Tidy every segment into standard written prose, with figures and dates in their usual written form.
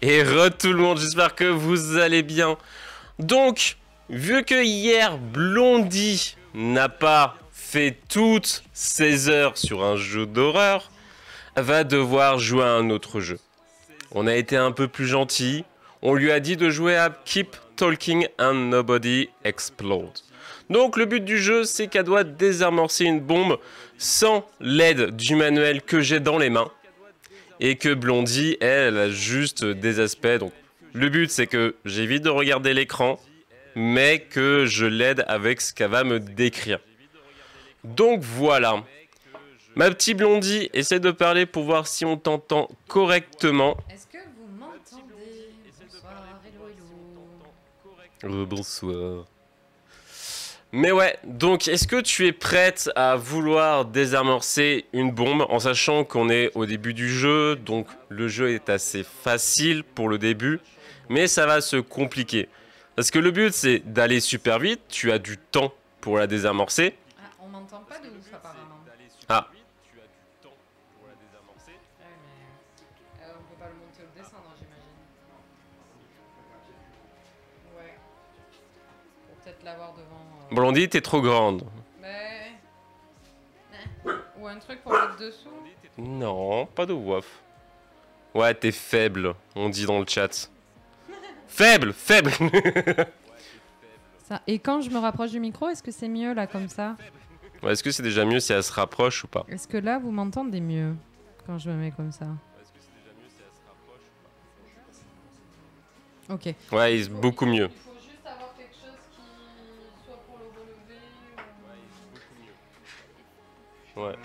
Et tout le monde, j'espère que vous allez bien. Donc, vu que hier, Blondie n'a pas fait toutes ses heures sur un jeu d'horreur, va devoir jouer à un autre jeu. On a été un peu plus gentil. On lui a dit de jouer à Keep Talking and Nobody Explode. Donc le but du jeu, c'est qu'elle doit désamorcer une bombe sans l'aide du manuel que j'ai dans les mains. Et que Blondie, elle a juste des aspects. Donc le but, c'est que j'évite de regarder l'écran, mais que je l'aide avec ce qu'elle va me décrire. Donc voilà. Ma petite Blondie, essaie de parler pour voir si on t'entend correctement. Est-ce que vous m'entendez? Bonsoir, hello, hello. Bonsoir. Mais ouais, donc est-ce que tu es prête à vouloir désamorcer une bombe en sachant qu'on est au début du jeu, donc le jeu est assez facile pour le début, mais ça va se compliquer. Parce que le but c'est d'aller super vite, tu as du temps pour la désamorcer. Ah, on m'entend pas de ouf apparemment. Ah. Ouais, mais on peut pas le monter ou le descendre, j'imagine. Ouais. Faut peut-être l'avoir devant. Blondie, t'es trop grande. Mais. Ou un truc pour mettre dessous. Non, pas de waf. Ouais, t'es faible, on dit dans le chat. Faible, faible. Ça. Et quand je me rapproche du micro, est-ce que c'est mieux là comme ça? Ouais, est-ce que c'est déjà mieux si elle se rapproche ou pas? Est-ce que là vous m'entendez mieux quand je me mets comme ça? Ok. Ouais, beaucoup mieux. Il faut juste avoir quelque chose qui soit pour le relever ou... Ouais.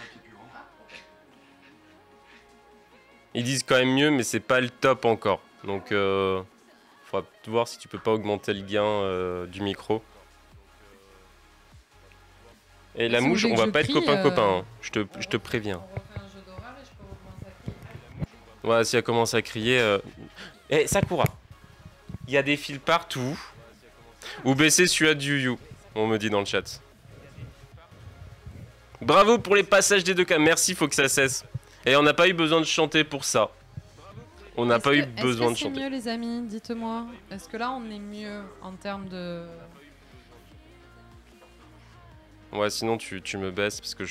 Ils disent quand même mieux, mais c'est pas le top encore. Donc, faudra voir si tu peux pas augmenter le gain du micro. Et la mouche, on va pas être copain-copain. Hein. Je te préviens. On refait un jeu d'horreur et je peux recommencer à crier. Ouais, si elle commence à crier... Eh, Sakura, il y a des fils partout. Ou baisser celui-là du You, on me dit dans le chat. Bravo pour les passages des 2K. Merci, faut que ça cesse. Et on n'a pas eu besoin de chanter pour ça. On n'a pas eu besoin de chanter. Est-ce que c'est mieux, les amis? Dites-moi. Est-ce que là, on est mieux en termes de... Ouais, sinon tu me baisses parce que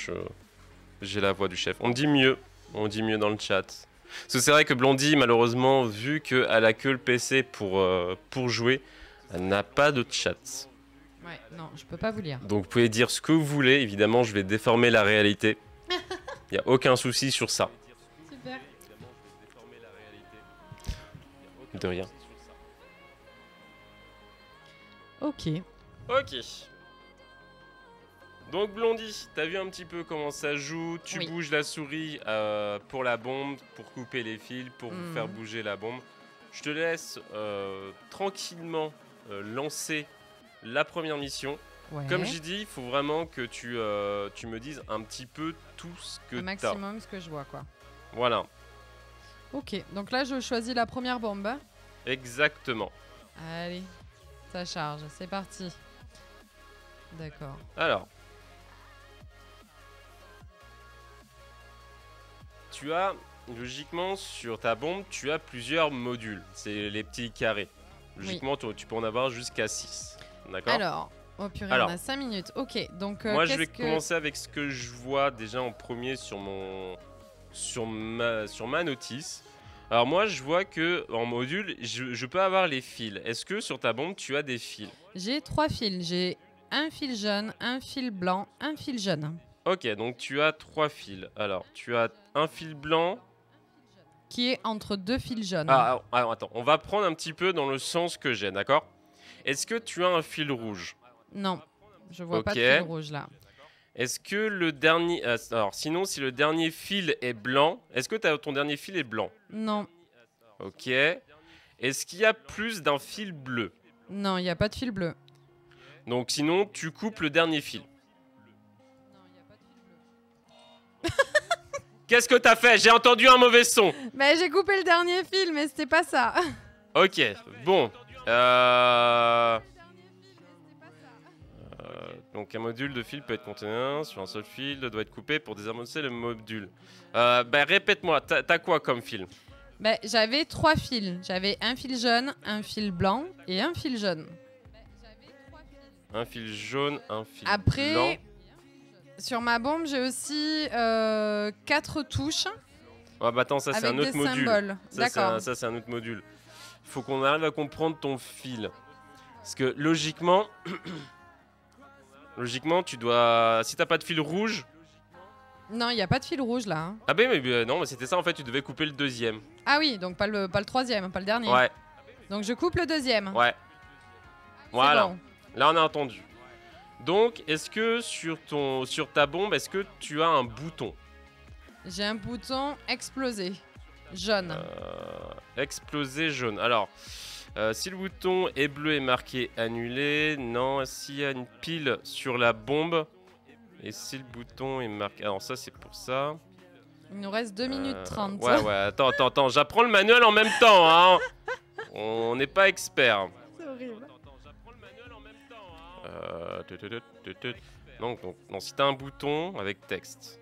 j'ai la voix du chef. On dit mieux. On dit mieux dans le chat. Parce que c'est vrai que Blondie, malheureusement, vu qu'elle a que le PC pour jouer, elle n'a pas de chat. Ouais, non, je peux pas vous lire. Donc vous pouvez dire ce que vous voulez. Évidemment, je vais déformer la réalité. Il n'y a aucun souci sur ça. Super. De rien. Ok. Ok. Donc Blondie, t'as vu un petit peu comment ça joue. Tu bouges la souris pour la bombe, pour couper les fils, pour faire bouger la bombe. Je te laisse tranquillement lancer la première mission. Ouais. Comme j'ai dit, il faut vraiment que tu me dises un petit peu tout ce que tu as. Un maximum ce que je vois, quoi. Voilà. Ok, donc là, je choisis la première bombe. Exactement. Allez, ça charge, c'est parti. D'accord. Alors. Tu as, logiquement, sur ta bombe, tu as plusieurs modules. C'est les petits carrés. Logiquement, tu peux en avoir jusqu'à 6. D'accord? Alors, oh purée, on a 5 minutes. Ok, donc moi, je vais commencer avec ce que je vois déjà en premier sur ma notice. Alors moi, je vois que en module, je peux avoir les fils. Est-ce que sur ta bombe, tu as des fils? J'ai 3 fils. J'ai un fil jaune, un fil blanc, un fil jaune. Ok, donc tu as 3 fils. Alors, tu as un fil blanc... Qui est entre 2 fils jaunes. Ah, attends, on va prendre un petit peu dans le sens que j'ai, d'accord? Est-ce que tu as un fil rouge? Non, je vois pas de fil rouge là. Est-ce que le dernier... alors, sinon, si le dernier fil est blanc, est-ce que ton dernier fil est blanc? Non. Ok. Est-ce qu'il y a plus d'un fil bleu? Non, il n'y a pas de fil bleu. Donc, sinon, tu coupes le dernier fil. Qu'est-ce que t'as fait? J'ai entendu un mauvais son. Mais j'ai coupé le dernier fil, mais c'était pas ça. Ok, bon. Donc un module de fil peut être contenu sur un seul fil, doit être coupé pour désamorcer le module. Répète-moi, t'as quoi comme fil? Bah, j'avais 3 fils. J'avais un fil jaune, un fil blanc et un fil jaune. Un fil jaune, un fil blanc. Après, sur ma bombe, j'ai aussi 4 touches. Ah bah attends, ça c'est un autre module. Symboles. D'accord. Ça c'est un autre module. Il faut qu'on arrive à comprendre ton fil. Parce que logiquement, tu dois... Si t'as pas de fil rouge... Non, il n'y a pas de fil rouge là. Hein. Ah bah mais non, mais c'était ça en fait, tu devais couper le deuxième. Ah oui, donc pas le troisième, pas le dernier. Ouais. Donc je coupe le deuxième. Ouais. Voilà. Bon. Là on a entendu. Donc, est-ce que sur ta bombe, est-ce que tu as un bouton? J'ai un bouton explosé. Jaune. Explosé jaune. Alors, si le bouton est bleu et marqué annulé, non. S'il y a une pile sur la bombe, et si le bouton est marqué... Alors ça, c'est pour ça. Il nous reste 2 minutes 30. Ouais, attends. J'apprends le manuel en même temps, hein. On n'est pas expert. C'est horrible. Non, si t'as un bouton avec texte.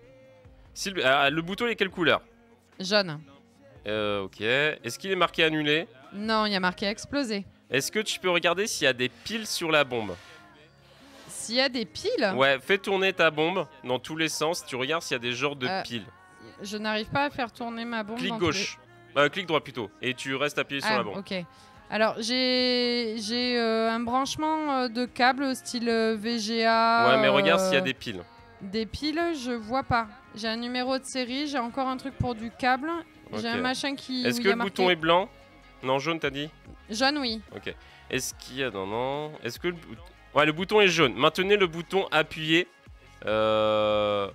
Si le bouton il est quelle couleur? Jaune. Ok. Est-ce qu'il est marqué annulé? Non, il y a marqué explosé. Est-ce que tu peux regarder s'il y a des piles sur la bombe? S'il y a des piles? Ouais, fais tourner ta bombe dans tous les sens. Tu regardes s'il y a des genres de piles. Je n'arrive pas à faire tourner ma bombe. Clic dans gauche. Clic droit plutôt. Et tu restes appuyé sur la bombe. Ok. Alors, j'ai un branchement de câble style VGA. Ouais, mais regarde s'il y a des piles. Des piles, je vois pas. J'ai un numéro de série, j'ai encore un truc pour du câble. Okay. J'ai un machin qui. Est-ce que le bouton est blanc? Non, jaune, t'as dit? Jaune, oui. Ok. Est-ce qu'il y a. Non. Est-ce que le bouton est jaune. Maintenez le bouton appuyé. Je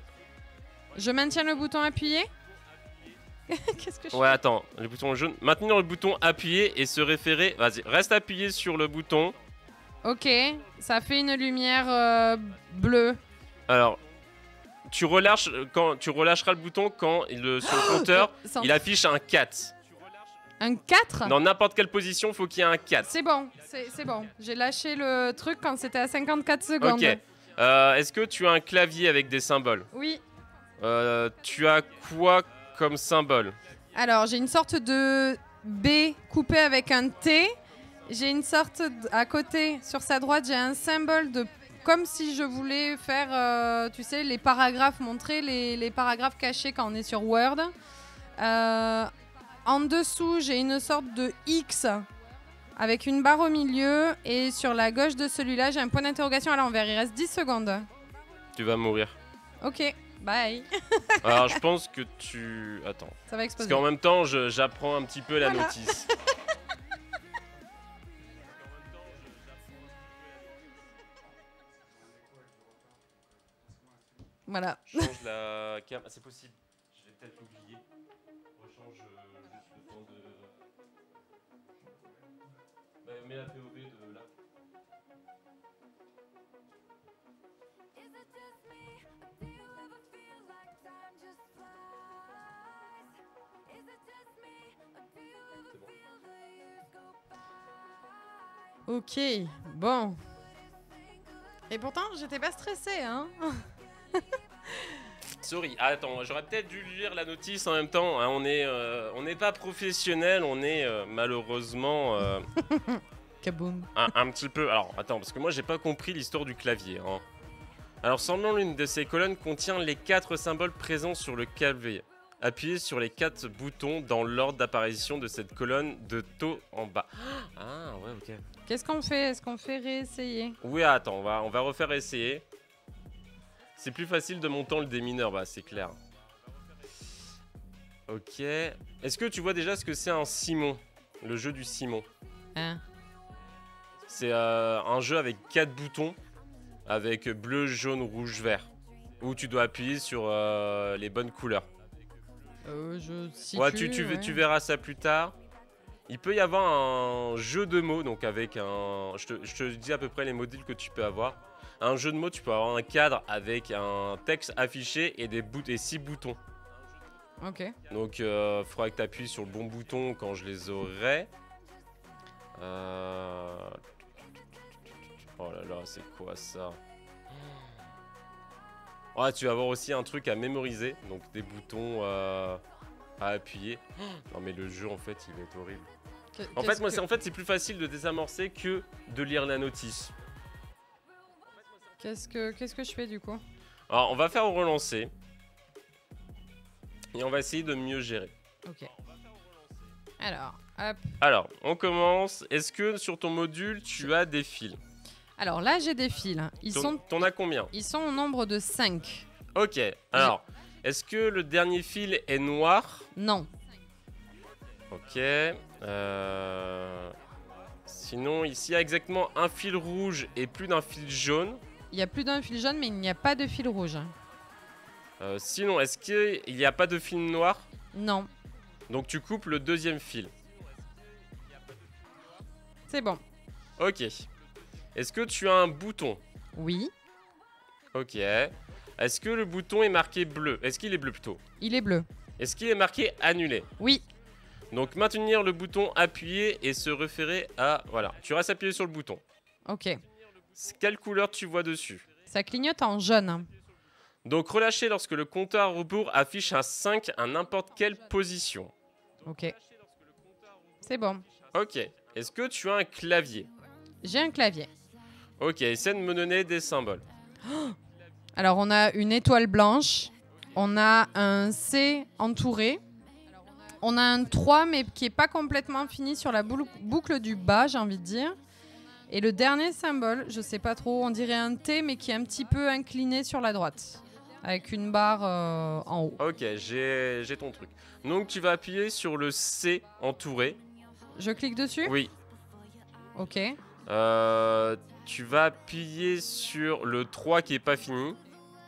maintiens le bouton appuyé? Qu'est-ce que je fais? Attends. Le bouton est jaune. Maintenir le bouton appuyé et se référer. Vas-y, reste appuyé sur le bouton. Ok. Ça fait une lumière bleue. Alors. Tu relâcheras le bouton quand sur le compteur, il affiche un 4. Un 4? Dans n'importe quelle position, faut qu'il y ait un 4. C'est bon, c'est bon. J'ai lâché le truc quand c'était à 54 secondes. Ok. Est-ce que tu as un clavier avec des symboles? Oui. Tu as quoi comme symbole? Alors, j'ai une sorte de B coupé avec un T. J'ai une sorte... À côté, sur sa droite, j'ai un symbole de... Comme si je voulais faire, tu sais, les paragraphes, montrer les paragraphes cachés quand on est sur Word. En dessous, j'ai une sorte de X avec une barre au milieu. Et sur la gauche de celui-là, j'ai un point d'interrogation à l'envers. Il reste 10 secondes. Tu vas mourir. Ok, bye. Alors, je pense que tu... Attends. Ça va exploser. Parce qu'en même temps, j'apprends un petit peu la notice. Voilà. Change la cam. C'est possible. Je vais peut-être l'oublier. Rechange juste le temps de... mets la POV de là. Ok, bon. Et pourtant, j'étais pas stressée, hein. Sorry, attends, j'aurais peut-être dû lire la notice en même temps. Hein, on n'est pas professionnel, on est malheureusement Kaboom. un petit peu. Alors attends, parce que moi j'ai pas compris l'histoire du clavier. Hein. Alors semblant l'une de ces colonnes contient les 4 symboles présents sur le clavier. Appuyez sur les 4 boutons dans l'ordre d'apparition de cette colonne de taux en bas. Ah ouais, ok. Qu'est-ce qu'on fait? Est-ce qu'on fait réessayer? Oui, attends, on va refaire essayer. C'est plus facile de monter le démineur, bah c'est clair. Ok. Est-ce que tu vois déjà ce que c'est un Simon? Le jeu du Simon. Hein? C'est un jeu avec 4 boutons. Avec bleu, jaune, rouge, vert. Où tu dois appuyer sur les bonnes couleurs. Ouais, tu verras ça plus tard. Il peut y avoir un jeu de mots, donc avec un... Je te dis à peu près les modules que tu peux avoir. Un jeu de mots, tu peux avoir un cadre avec un texte affiché et 6 boutons. Ok. Donc, faudra que tu appuies sur le bon bouton quand je les aurai. Oh là là, c'est quoi ça? Oh, tu vas avoir aussi un truc à mémoriser. Donc, des boutons... à appuyer. Oh, non mais le jeu en fait il va être horrible. En Qu'est-ce fait, moi, que- c'est plus facile de désamorcer que de lire la notice. Qu'est-ce que je fais du coup? Alors, on va faire relancer. Et on va essayer de mieux gérer. Ok. Alors, hop. Alors, on commence. Est-ce que sur ton module, tu as des fils? Alors là, j'ai des fils. T'en as combien? Ils sont au nombre de 5. Ok. Alors, est-ce que le dernier fil est noir? Non. Ok. Sinon, ici, il y a exactement un fil rouge et plus d'un fil jaune. Il y a plus d'un fil jaune, mais il n'y a pas de fil rouge. Sinon, est-ce qu'il n'y a pas de fil noir? Non. Donc, tu coupes le deuxième fil. C'est bon. Ok. Est-ce que tu as un bouton? Oui. Ok. Est-ce que le bouton est marqué bleu? Est-ce qu'il est bleu plutôt? Il est bleu. Est-ce qu'il est marqué annulé? Oui. Donc maintenir le bouton appuyé et se référer à... Voilà, tu restes appuyé sur le bouton. Ok. Quelle couleur tu vois dessus? Ça clignote en jaune. Donc relâcher lorsque le compteur à rebours affiche un 5 à n'importe quelle position. Ok. C'est bon. Ok. Est-ce que tu as un clavier? J'ai un clavier. Ok, essaie de me donner des symboles. Alors, on a une étoile blanche. On a un C entouré. On a un 3, mais qui n'est pas complètement fini sur la boucle du bas, j'ai envie de dire. Et le dernier symbole, je sais pas trop, on dirait un T, mais qui est un petit peu incliné sur la droite. Avec une barre en haut. Ok, j'ai ton truc. Donc tu vas appuyer sur le C entouré. Je clique dessus? Oui. Ok. Tu vas appuyer sur le 3 qui est pas fini,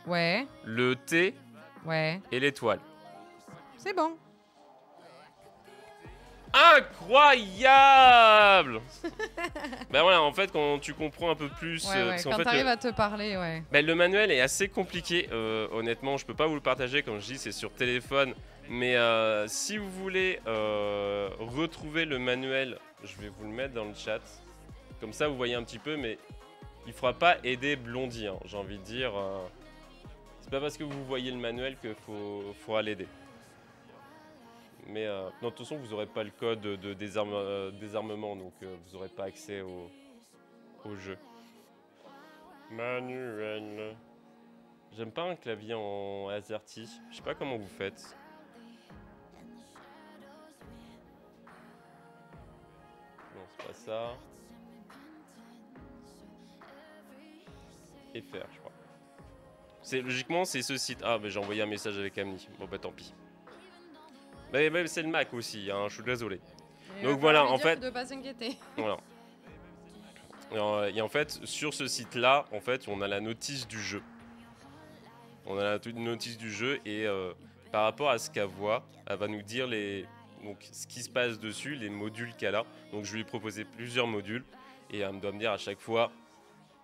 Ouais. le T Ouais. et l'étoile. C'est bon. Incroyable. Ben voilà, en fait, quand tu comprends un peu plus... Ouais, parce qu'en quand fait, t'arrives à te parler, ouais. ben, le manuel est assez compliqué, honnêtement, je peux pas vous le partager, comme je dis, c'est sur téléphone. Mais si vous voulez retrouver le manuel, je vais vous le mettre dans le chat. Comme ça, vous voyez un petit peu, mais il ne faudra pas aider Blondie, hein, j'ai envie de dire. C'est pas parce que vous voyez le manuel qu'il faudra l'aider. Mais non, de toute façon, vous n'aurez pas le code de désarmement, donc vous n'aurez pas accès au jeu. Manuel. J'aime pas un clavier en AZERTY. Je sais pas comment vous faites. Non, c'est pas ça. Et faire, je crois. Logiquement, c'est ce site. Ah, mais j'ai envoyé un message avec Amni. Bon, bah tant pis. Mais c'est le Mac aussi, hein, je suis désolé. Donc voilà, en fait. De pas s'inquiéter. Voilà. Et en fait, sur ce site-là, en fait, on a la notice du jeu. On a la notice du jeu et par rapport à ce qu'elle voit, elle va nous dire donc, ce qui se passe dessus, les modules qu'elle a. Donc je lui ai proposé plusieurs modules et elle doit me dire à chaque fois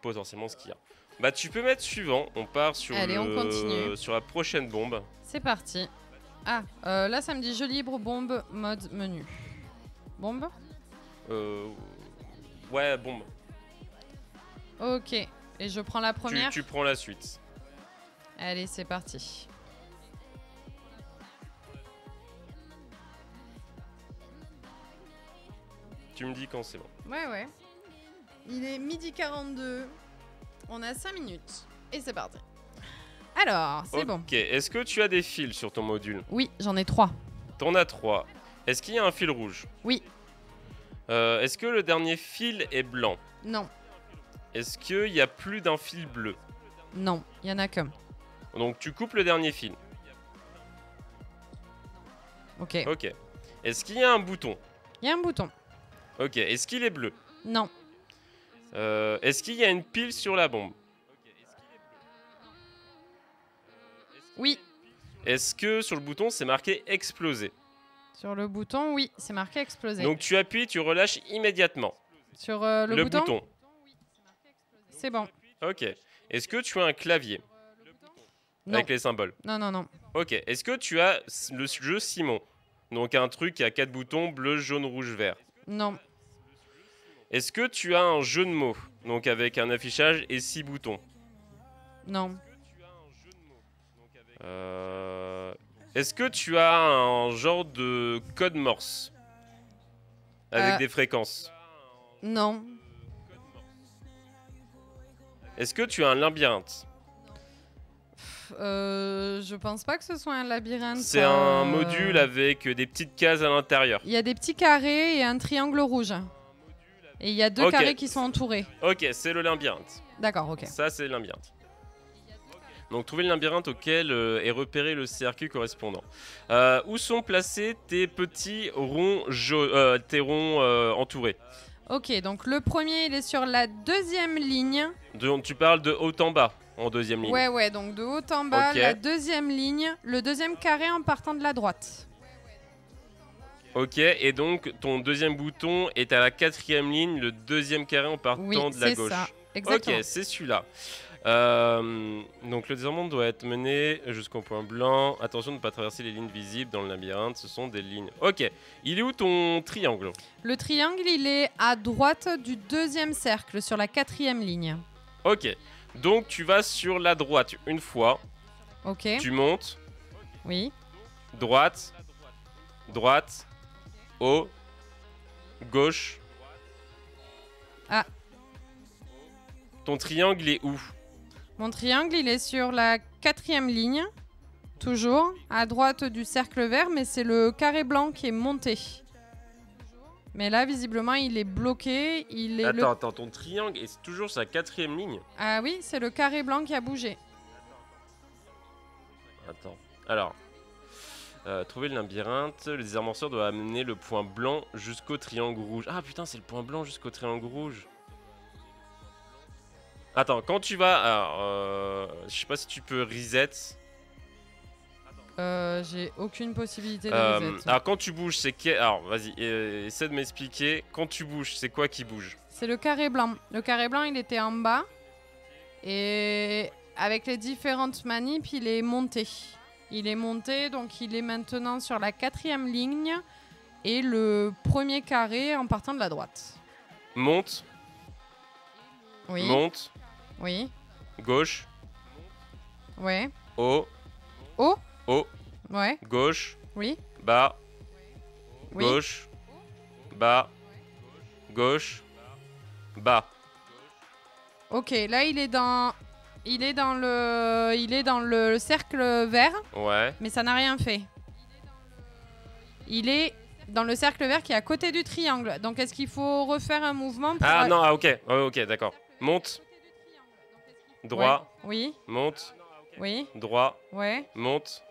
potentiellement ce qu'il y a. Bah tu peux mettre suivant, on part sur, Allez, on continue. sur la prochaine bombe. C'est parti. Ah, là ça me dit jeu libre, bombe, mode, menu. Bombe? Ouais, bombe. Ok. Et je prends la première? Tu prends la suite. Allez, c'est parti. Tu me dis quand c'est bon. Ouais. Il est 12h42. On a 5 minutes. Et c'est parti. Alors, c'est bon. Ok, est-ce que tu as des fils sur ton module? Oui, j'en ai 3. T'en as 3. Est-ce qu'il y a un fil rouge? Oui. Est-ce que le dernier fil est blanc? Non. Est-ce qu'il y a plus d'un fil bleu? Non, il y en a qu'un. Donc tu coupes le dernier fil. Ok. Ok. Est-ce qu'il y a un bouton? Il y a un bouton. Ok. Est-ce qu'il est bleu? Non. Est-ce qu'il y a une pile sur la bombe? Oui. Est-ce que sur le bouton c'est marqué exploser? Sur le bouton, oui, c'est marqué exploser. Donc tu appuies, tu relâches immédiatement. Sur le bouton? C'est bon. Ok. Est-ce que tu as un clavier? Non. Avec les symboles? Non. Ok. Est-ce que tu as le jeu Simon? Donc un truc qui a 4 boutons, bleu, jaune, rouge, vert. Non. Est-ce que tu as un jeu de mots? Donc avec un affichage et 6 boutons. Non. Est-ce que tu as un genre de code Morse avec des fréquences? Non. Est-ce que tu as un labyrinthe? Je pense pas que ce soit un labyrinthe. C'est un module avec des petites cases à l'intérieur. Il y a des petits carrés et un triangle rouge. Et il y a deux carrés qui sont entourés. Ok, c'est le labyrinthe. D'accord, ok. Ça, c'est le labyrinthe. Donc, trouver le labyrinthe auquel est repéré le circuit correspondant. Où sont placés tes petits ronds, tes ronds entourés? Ok, donc le premier, il est sur la deuxième ligne. Donc, tu parles de haut en bas, en deuxième ligne. Ouais, donc de haut en bas, Ok. la deuxième ligne, le deuxième carré en partant de la droite. Ok, et donc ton deuxième bouton est à la quatrième ligne, le deuxième carré en partant de la gauche. C'est ça, exactement. Ok, c'est celui-là. Donc le désarmement doit être mené jusqu'au point blanc. Attention de ne pas traverser les lignes visibles dans le labyrinthe, ce sont des lignes. Ok, il est où ton triangle? Le triangle, il est à droite du deuxième cercle, sur la quatrième ligne. Ok, donc tu vas sur la droite une fois, Ok. tu montes, Oui. droite, droite, haut, gauche. Ah. Ton triangle est où? Mon triangle, il est sur la quatrième ligne, toujours, à droite du cercle vert, mais c'est le carré blanc qui est monté. Mais là, visiblement, il est bloqué. Attends, ton triangle est toujours sur la quatrième ligne? Ah oui, c'est le carré blanc qui a bougé. Attends, alors... trouver le labyrinthe, le désamorceur doit amener le point blanc jusqu'au triangle rouge. Ah putain, c'est le point blanc jusqu'au triangle rouge. Attends, quand tu vas... Alors, je sais pas si tu peux reset. J'ai aucune possibilité de reset. Alors quand tu bouges, c'est... Alors vas-y, essaie de m'expliquer. Quand tu bouges, c'est quoi qui bouge? C'est le carré blanc. Le carré blanc, il était en bas. Et avec les différentes manips, il est monté. Il est monté, donc il est maintenant sur la quatrième ligne. Et le premier carré en partant de la droite. Monte. Oui. Monte. Oui. Gauche. Ouais. Haut. Haut. Haut. Ouais. Gauche. Oui. Bas. Oui. Gauche. Bas. Gauche. Bas. Ok, là il est dans le cercle vert, Ouais. mais ça n'a rien fait. Il est dans le cercle vert qui est à côté du triangle. Donc est-ce qu'il faut refaire un mouvement pour... Ah non, ah, ok. Ouais, ok, d'accord. Monte. Droit. Ouais. Oui. Monte. Oui. Droit. Ouais. Monte.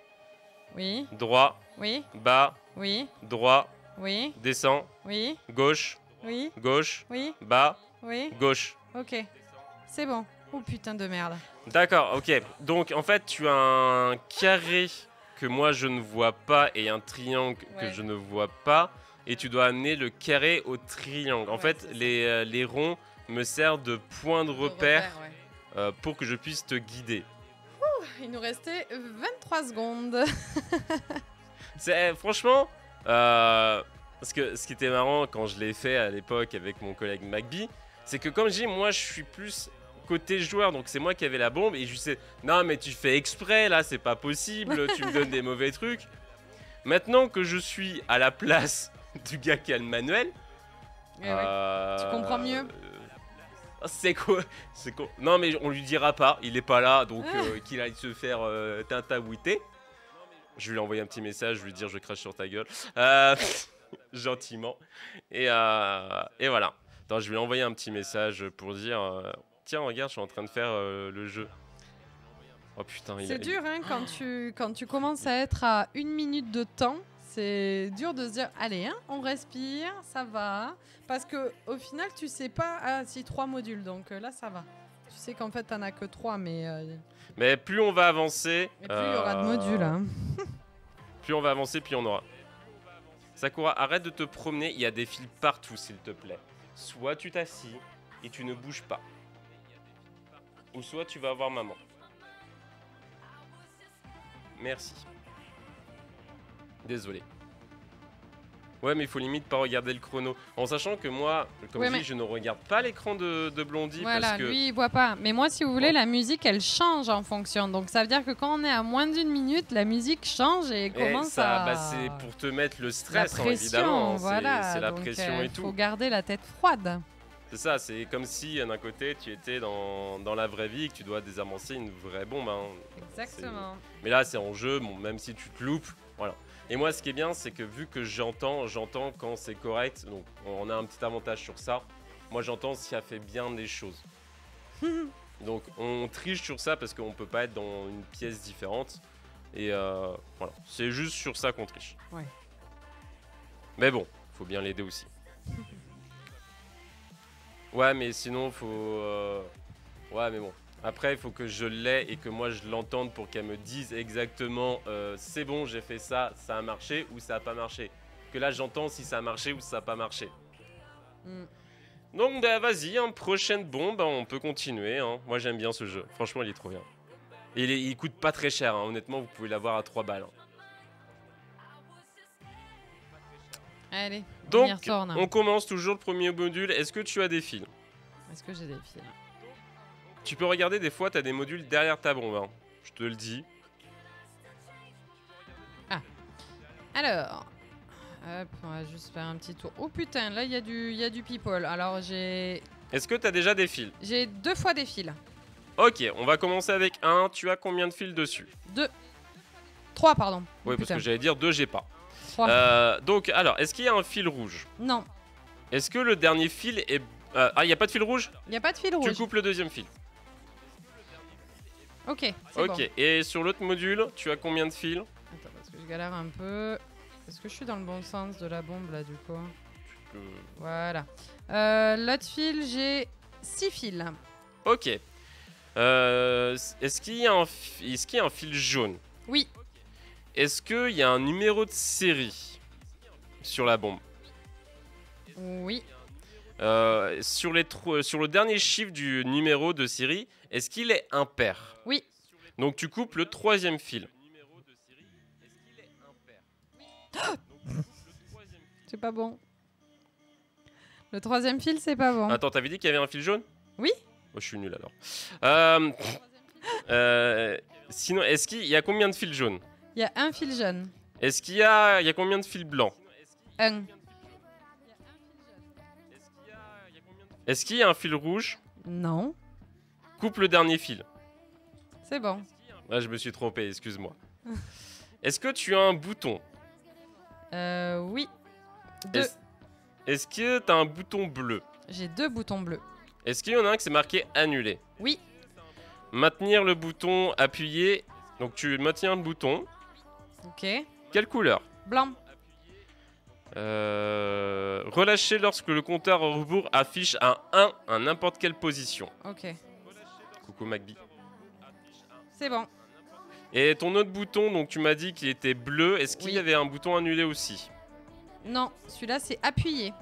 Oui. Droit. Oui. Bas. Oui. Droit. Oui. Descend. Oui. Gauche. Oui. Gauche. Oui. Bas. Oui. Gauche. Ok. C'est bon. Oh putain de merde. D'accord, ok. Donc en fait, tu as un carré que moi je ne vois pas et un triangle que Ouais. je ne vois pas. Et tu dois amener le carré au triangle. En Ouais, fait, c'est ça. les ronds me servent de point de repère ouais. pour que je puisse te guider. Il nous restait 23 secondes. Franchement, parce que ce qui était marrant quand je l'ai fait à l'époque avec mon collègue McBee, c'est que comme je dis, moi je suis plus côté joueur, donc c'est moi qui avais la bombe et je lui disais non mais tu fais exprès là, c'est pas possible, tu me donnes des mauvais trucs. Maintenant que je suis à la place du gars qui a le manuel, Eh ouais. Tu comprends mieux. C'est quoi? C'est quoi? Non mais on lui dira pas, il est pas là, donc qu'il aille se faire tintabouiter. Je vais lui envoyer un petit message, je vais lui dire je crache sur ta gueule. Gentiment. Et voilà. Attends, je vais lui envoyer un petit message pour dire tiens, regarde, je suis en train de faire le jeu. Oh putain, C'est dur hein, quand tu commences à être à 1 minute de temps. C'est dur de se dire allez, hein, on respire, ça va. Parce que au final, tu sais pas. Ah, si 3 modules, donc là, ça va. Tu sais qu'en fait, t'en as que 3, mais plus on va avancer. et plus il y aura de modules. Hein. Plus on va avancer, plus on aura. Sakura, arrête de te promener, il y a des fils partout, s'il te plaît. Soit tu t'assis et tu ne bouges pas. Ou soit tu vas voir maman. Merci. Désolé. Ouais, mais il faut limite pas regarder le chrono. En sachant que moi, comme Ouais, je dis, mais- je ne regarde pas l'écran de Blondie Voilà, parce que... lui, il voit pas. Mais moi, si vous voulez, Bon. la musique, elle change en fonction. Donc, ça veut dire que quand on est à moins d'1 minute, la musique change et Et commence ça, à... bah, c'est pour te mettre le La stress, hein, pression, évidemment. voilà. C'est la Donc, pression et faut tout. garder la tête froide. C'est ça, c'est comme si d'un côté tu étais dans la vraie vie et que tu dois désamorcer une vraie bombe. Hein. Exactement. Mais là, c'est en jeu, bon, même si tu te loupes, voilà. Et moi, ce qui est bien, c'est que vu que j'entends quand c'est correct, donc on a un petit avantage sur ça. Moi, j'entends si elle fait bien des choses. Donc, on triche sur ça parce qu'on peut pas être dans une pièce différente. Et voilà, c'est juste sur ça qu'on triche. Ouais. Mais bon, faut bien l'aider aussi. Ouais, mais sinon, faut... Ouais, mais bon. Après, il faut que je l'aie et que moi, je l'entende pour qu'elle me dise exactement c'est bon, j'ai fait ça, ça a marché ou ça a pas marché. Que là, j'entends si ça a marché ou ça a pas marché. Mm. Donc, bah, vas-y, hein, prochaine bombe, on peut continuer. Hein. Moi, j'aime bien ce jeu. Franchement, il est trop bien. Et il coûte pas très cher, hein. Honnêtement, vous pouvez l'avoir à 3 balles. Hein. Allez, on y Donc, retourne. on commence toujours le premier module. Est-ce que tu as des fils? Est-ce que j'ai des fils? Tu peux regarder, des fois, tu as des modules derrière ta bombe. Hein. Je te le dis. Alors, hop, on va juste faire un petit tour. Oh putain, là, il y a du people. Alors, j'ai Est-ce que tu as déjà des fils? 2 fois des fils. Ok, on va commencer avec un. Tu as combien de fils dessus? 3, pardon. Oui, parce que j'allais dire 2, j'ai pas. 3. Donc, alors, est-ce qu'il y a un fil rouge? Non, Est-ce que le dernier fil est... ah, il n'y a pas de fil rouge? il n'y a pas de fil Tu rouge. coupes le deuxième fil. Ok, c'est Ok, bon. et sur l'autre module, tu as combien de fils? Attends, parce que je galère un peu. Est-ce que je suis dans le bon sens de la bombe, là, du coup? Voilà. L'autre fil, j'ai 6 fils. Ok. Est-ce qu'il y a un fil jaune? Oui, Est-ce qu'il y a un numéro de série sur la bombe? oui, Sur le dernier chiffre du numéro de série, est-ce qu'il est impair? oui. Donc tu coupes le troisième fil. C'est pas bon. Le troisième fil, c'est pas bon. Attends, t'avais dit qu'il y avait un fil jaune? Oui. Oh, je suis nul alors. Sinon, est-ce qu'il y a combien de fils jaunes? Il y a un fil jaune. Est-ce qu'il y a combien de fils blancs? 1. Est-ce qu'il y a un fil rouge? Non. Coupe le dernier fil. C'est bon. Ah, je me suis trompé, excuse-moi. Est-ce que tu as un bouton? Oui. 2. Est-ce que tu as un bouton bleu? J'ai 2 boutons bleus. Est-ce qu'il y en a un qui s'est marqué annulé? Oui. Maintenir le bouton appuyé. Donc tu maintiens le bouton. Ok. Quelle couleur? Blanc. Relâcher lorsque le compteur au rebours affiche un 1 à n'importe quelle position. Ok. Coucou McBee. C'est bon. Et ton autre bouton, donc tu m'as dit qu'il était bleu. Est-ce qu'il y Oui. avait un bouton annulé aussi? Non, celui-là, c'est appuyé.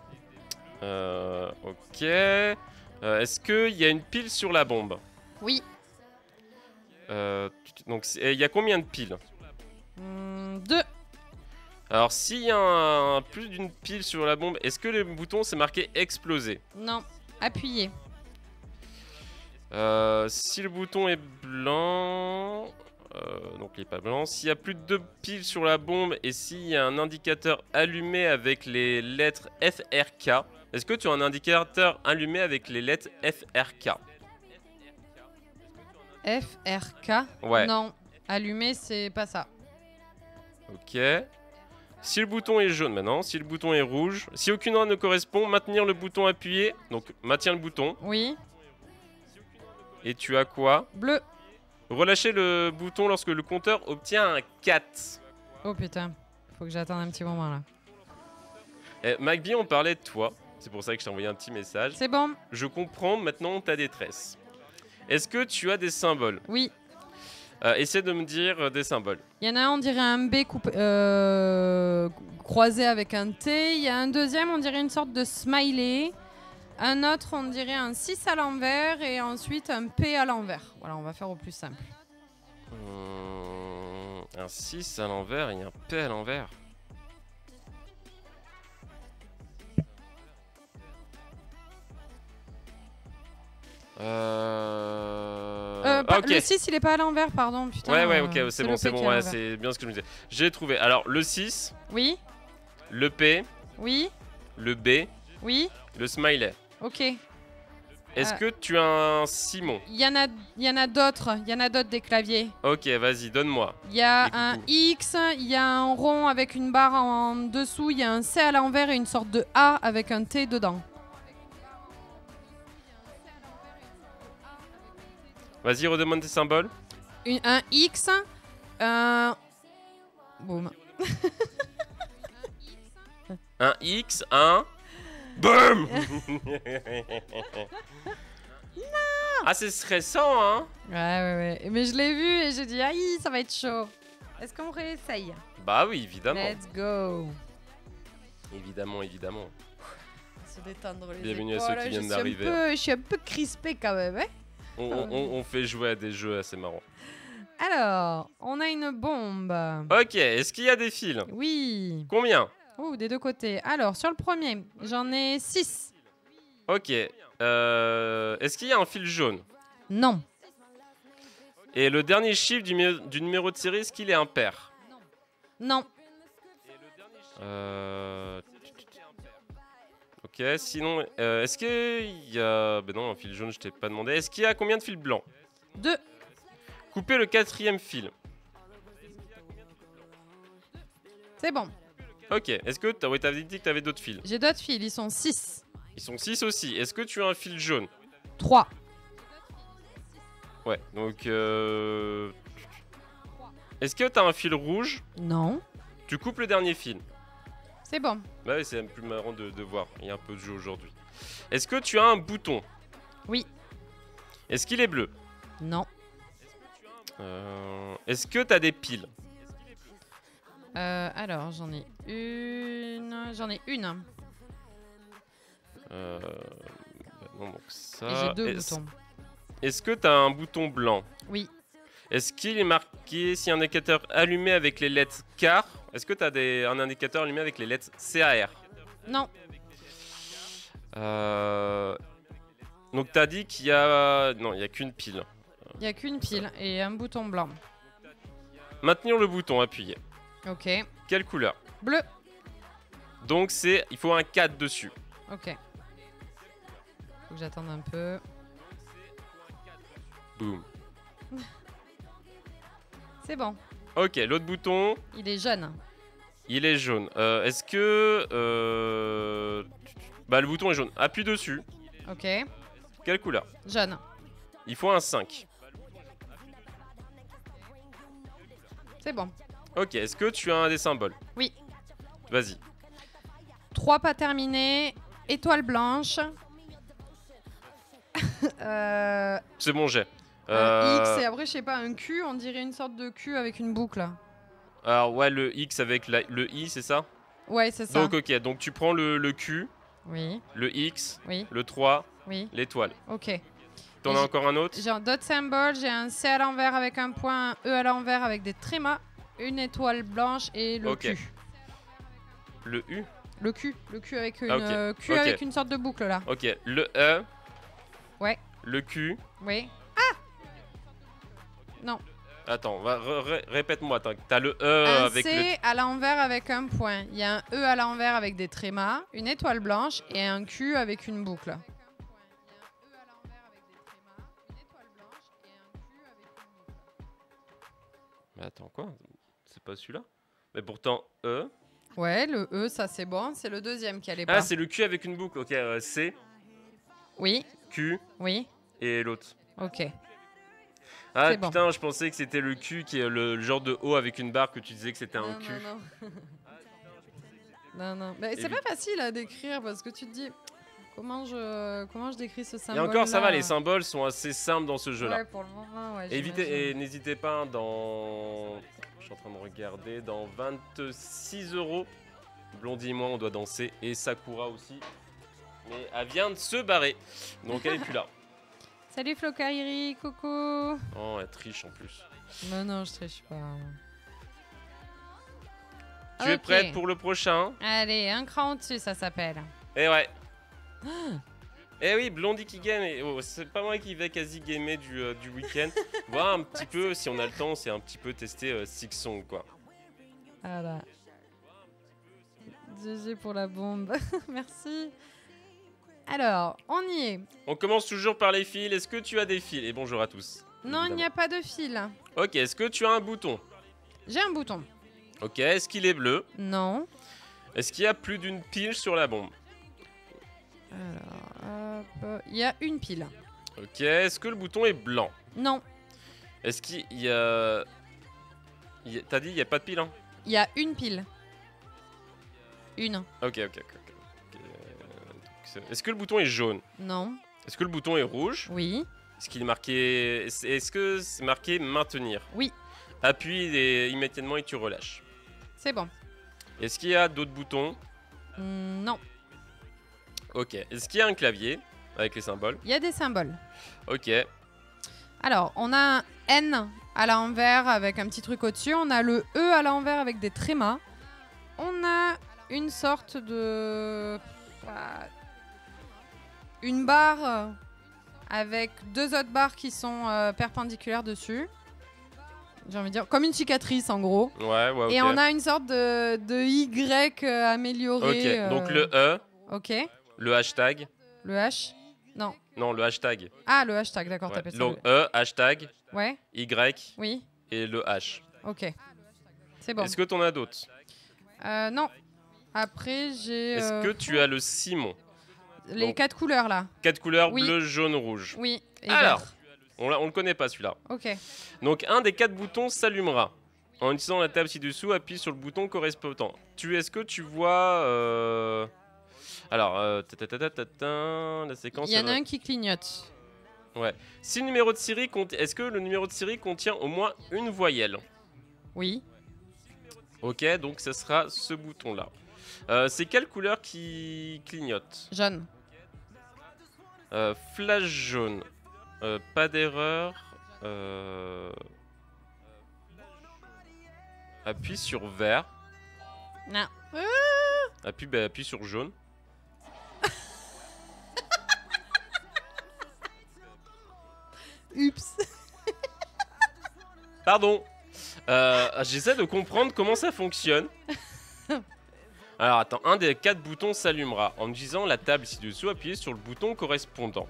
Ok. Est-ce qu'il y a une pile sur la bombe? Oui. Donc il y a combien de piles? 2. Alors s'il y a plus d'une pile sur la bombe, est-ce que le bouton c'est marqué exploser? Non. Appuyé. Si le bouton est blanc, donc il n'est pas blanc. S'il y a plus de 2 piles sur la bombe et s'il y a un indicateur allumé avec les lettres FRK, est-ce que tu as un indicateur allumé avec les lettres FRK? FRK. Ouais. Non. Allumé, c'est pas ça. Ok. Si le bouton est jaune maintenant, si le bouton est rouge, si aucune ordre ne correspond, maintenir le bouton appuyé. Donc maintiens le bouton. Oui. Et tu as quoi? Bleu. Relâcher le bouton lorsque le compteur obtient un 4. Oh putain. Faut que j'attende un petit moment là. McBee, on parlait de toi. C'est pour ça que je t'ai envoyé un petit message. C'est bon. Je comprends maintenant ta détresse. Est-ce que tu as des symboles? Oui. Essaie de me dire des symboles. Il y en a un, on dirait un B croisé avec un T. Il y a un deuxième, on dirait une sorte de smiley. Un autre, on dirait un 6 à l'envers. Et ensuite, un P à l'envers. Voilà, on va faire au plus simple. Un 6 à l'envers et un P à l'envers. Ok. Le 6, il est pas à l'envers, pardon. Putain, Ouais, ok, c'est bon, le c'est P qui bon, est à ouais, l'envers. c'est bien ce que je me disais. J'ai trouvé. Alors, le 6, Oui, le P, oui, le B, oui, le smiley. ok. Est-ce que tu as un Simon? Il y en a d'autres. Il y en a d'autres des claviers. Ok, vas-y, donne-moi. Il y a Les un coucous. X, il y a un rond avec une barre en dessous, il y a un C à l'envers et une sorte de A avec un T dedans. Vas-y, redemande tes symboles. Un X, un... Boum. Un X, un... BOUM. Ah, c'est stressant, hein? Ouais. Mais je l'ai vu et j'ai dit, aïe, ça va être chaud. Est-ce qu'on réessaye? Bah oui, évidemment. Let's go. Évidemment, évidemment. Se détendre les Bienvenue à épaules. ceux qui viennent d'arriver. Je suis un peu crispée quand même, hein. On fait jouer à des jeux assez marrants. Alors, on a une bombe. Ok, est-ce qu'il y a des fils? Oui. Combien? Oh, des deux côtés. Alors, sur le premier, j'en ai 6. Ok. Est-ce qu'il y a un fil jaune? Non. Et le dernier chiffre du numéro de série, est-ce qu'il est impair? Non. Ok, sinon, est-ce qu'il y a... Ben non, un fil jaune, je t'ai pas demandé. Est-ce qu'il y a combien de fils blancs? 2. Coupez le quatrième fil. C'est bon. Ok, est-ce que t'avais dit que t'avais d'autres fils? J'ai d'autres fils, ils sont 6. Ils sont 6 aussi. Est-ce que tu as un fil jaune? 3. Ouais, donc... Est-ce que t'as un fil rouge? Non. Tu coupes le dernier fil. C'est bon. Bah ouais, c'est plus marrant de voir. Il y a un peu de jeu aujourd'hui. Est-ce que tu as un bouton? Oui. Est-ce qu'il est bleu? Non. Est-ce que t'as des piles? Alors, j'en ai une. J'en ai une. Bah non, donc ça... Et j'ai 2 boutons. Est-ce que t'as un bouton blanc? Oui. Est-ce qu'il est marqué si un indicateur allumé avec les lettres CAR? Est-ce que t'as un indicateur allumé avec les lettres CAR? Non. Donc t'as dit qu'il y a... Non, il n'y a qu'une pile. Il n'y a qu'une pile et un bouton blanc. Maintenir le bouton appuyé. Ok. Quelle couleur? Bleu. Donc il faut un 4 dessus. Ok. Faut que j'attende un peu. Boum. C'est bon. Ok, l'autre bouton, Il est jaune. il est jaune. Est-ce que... Bah le bouton est jaune. Appuie dessus. Ok. Quelle couleur? Jaune. Il faut un 5. C'est bon. Ok, est-ce que tu as un des symboles? Oui. Vas-y. 3 pas terminés. Étoile blanche. C'est bon, j'ai. Un X et après, je sais pas, un Q. On dirait une sorte de Q avec une boucle. Alors ouais, le X avec le I, c'est ça? Ouais, c'est ça. Donc ok, donc tu prends le Q, Oui. le X, Oui. le 3, Oui. l'étoile. Ok. T'en Et as encore un autre? J'ai d'autres symboles. J'ai un C à l'envers avec un point, un E à l'envers avec des trémas, une étoile blanche et le Ok. Q. Le U? Le Q avec une, ok. Q Ok. avec une sorte de boucle là. Ok, le E, Ouais. le Q. Oui. Non. Attends, répète-moi. T'as le E Un avec C à l'envers avec un point. Il y a un E à l'envers avec des trémas, une étoile blanche et un Q avec une boucle. Mais attends, quoi? C'est pas celui-là? Mais pourtant, E. Ouais, le E, ça c'est bon. C'est le deuxième qui allait pas. Ah, c'est le Q avec une boucle. Ok, C, Oui, Q oui, et l'autre. ok. Ah C'est bon. putain, je pensais que c'était le Q qui est le genre de O avec une barre que tu disais que c'était un Non, Q. non, non. non. Mais c'est Évi- pas facile à décrire parce que tu te dis comment je décris ce Et symbole. encore, ça va, les symboles sont assez simples dans ce jeu-là. Ouais, pour le moment, ouais. j'imagine. Et n'hésitez pas, je suis en train de regarder, dans 26 €, Blondie et moi, on doit danser, et Sakura aussi. Mais elle vient de se barrer, donc elle est plus là. Salut Flo Kariri, coucou. Oh, elle triche en plus. Non, non, je triche pas. Tu es Ok. prête pour le prochain? Allez, un cran au-dessus, ça s'appelle. Eh ouais. Eh oui, Blondie qui game. Oh, c'est pas moi qui vais quasi gamer du week-end. Voir un petit peu, si on a le temps, c'est un petit peu tester Six Song, quoi. Voilà. GG pour la bombe. Merci. Alors, on y est. On commence toujours par les fils. Est-ce que tu as des fils? Et bonjour à tous. Non, il n'y a pas de fil. Ok, est-ce que tu as un bouton? J'ai un bouton. Ok, est-ce qu'il est bleu? Non. Est-ce qu'il y a plus d'une pile sur la bombe? Alors, hop. Il y a une pile. Ok, est-ce que le bouton est blanc? Non. Est-ce qu'il y a... T'as dit il n'y a pas de pile, hein? Il y a une pile. Une. Ok. Est-ce que le bouton est jaune? Non. Est-ce que le bouton est rouge? Oui. Est-ce qu'il est marqué... Est-ce que c'est marqué maintenir? Oui. Appuie immédiatement et tu relâches. C'est bon. Est-ce qu'il y a d'autres boutons? Non. Ok. Est-ce qu'il y a un clavier avec les symboles? Il y a des symboles. Ok. Alors, on a un N à l'envers avec un petit truc au-dessus. On a le E à l'envers avec des trémas. On a une sorte de... une barre avec deux autres barres qui sont perpendiculaires dessus. J'ai envie de dire, comme une cicatrice en gros. Ouais, ok. Et on a une sorte de Y amélioré. Ok, donc le E, Ok. le hashtag. Le H. Non. Non, le hashtag. Ah, le hashtag, d'accord, Ouais. t'appelles ça. Donc E, hashtag, Ouais, Y oui, et le H. ok. C'est bon. Est-ce que t'en as d'autres? Non. Après, j'ai... Est-ce que tu as le Simon? les donc- 4 couleurs là. 4 couleurs, Oui. bleu, jaune, rouge. Oui. Et Alors, vert. on le connaît pas celui-là. Ok. Donc un des 4 boutons s'allumera. En utilisant la table ci-dessous, appuie sur le bouton correspondant. Est-ce que tu vois... Alors, la séquence... Il y en a elle- un qui clignote. Si le numéro de série Est-ce que le numéro de série contient au moins une voyelle? Oui. Ok, donc ce sera ce bouton-là. C'est quelle couleur qui clignote? Jaune. Flash jaune. Pas d'erreur. Appuie sur vert. Non. Appuie sur jaune. Oups. Pardon. J'essaie de comprendre comment ça fonctionne. Alors attends, un des 4 boutons s'allumera. En utilisant la table ci-dessous, appuyez sur le bouton correspondant.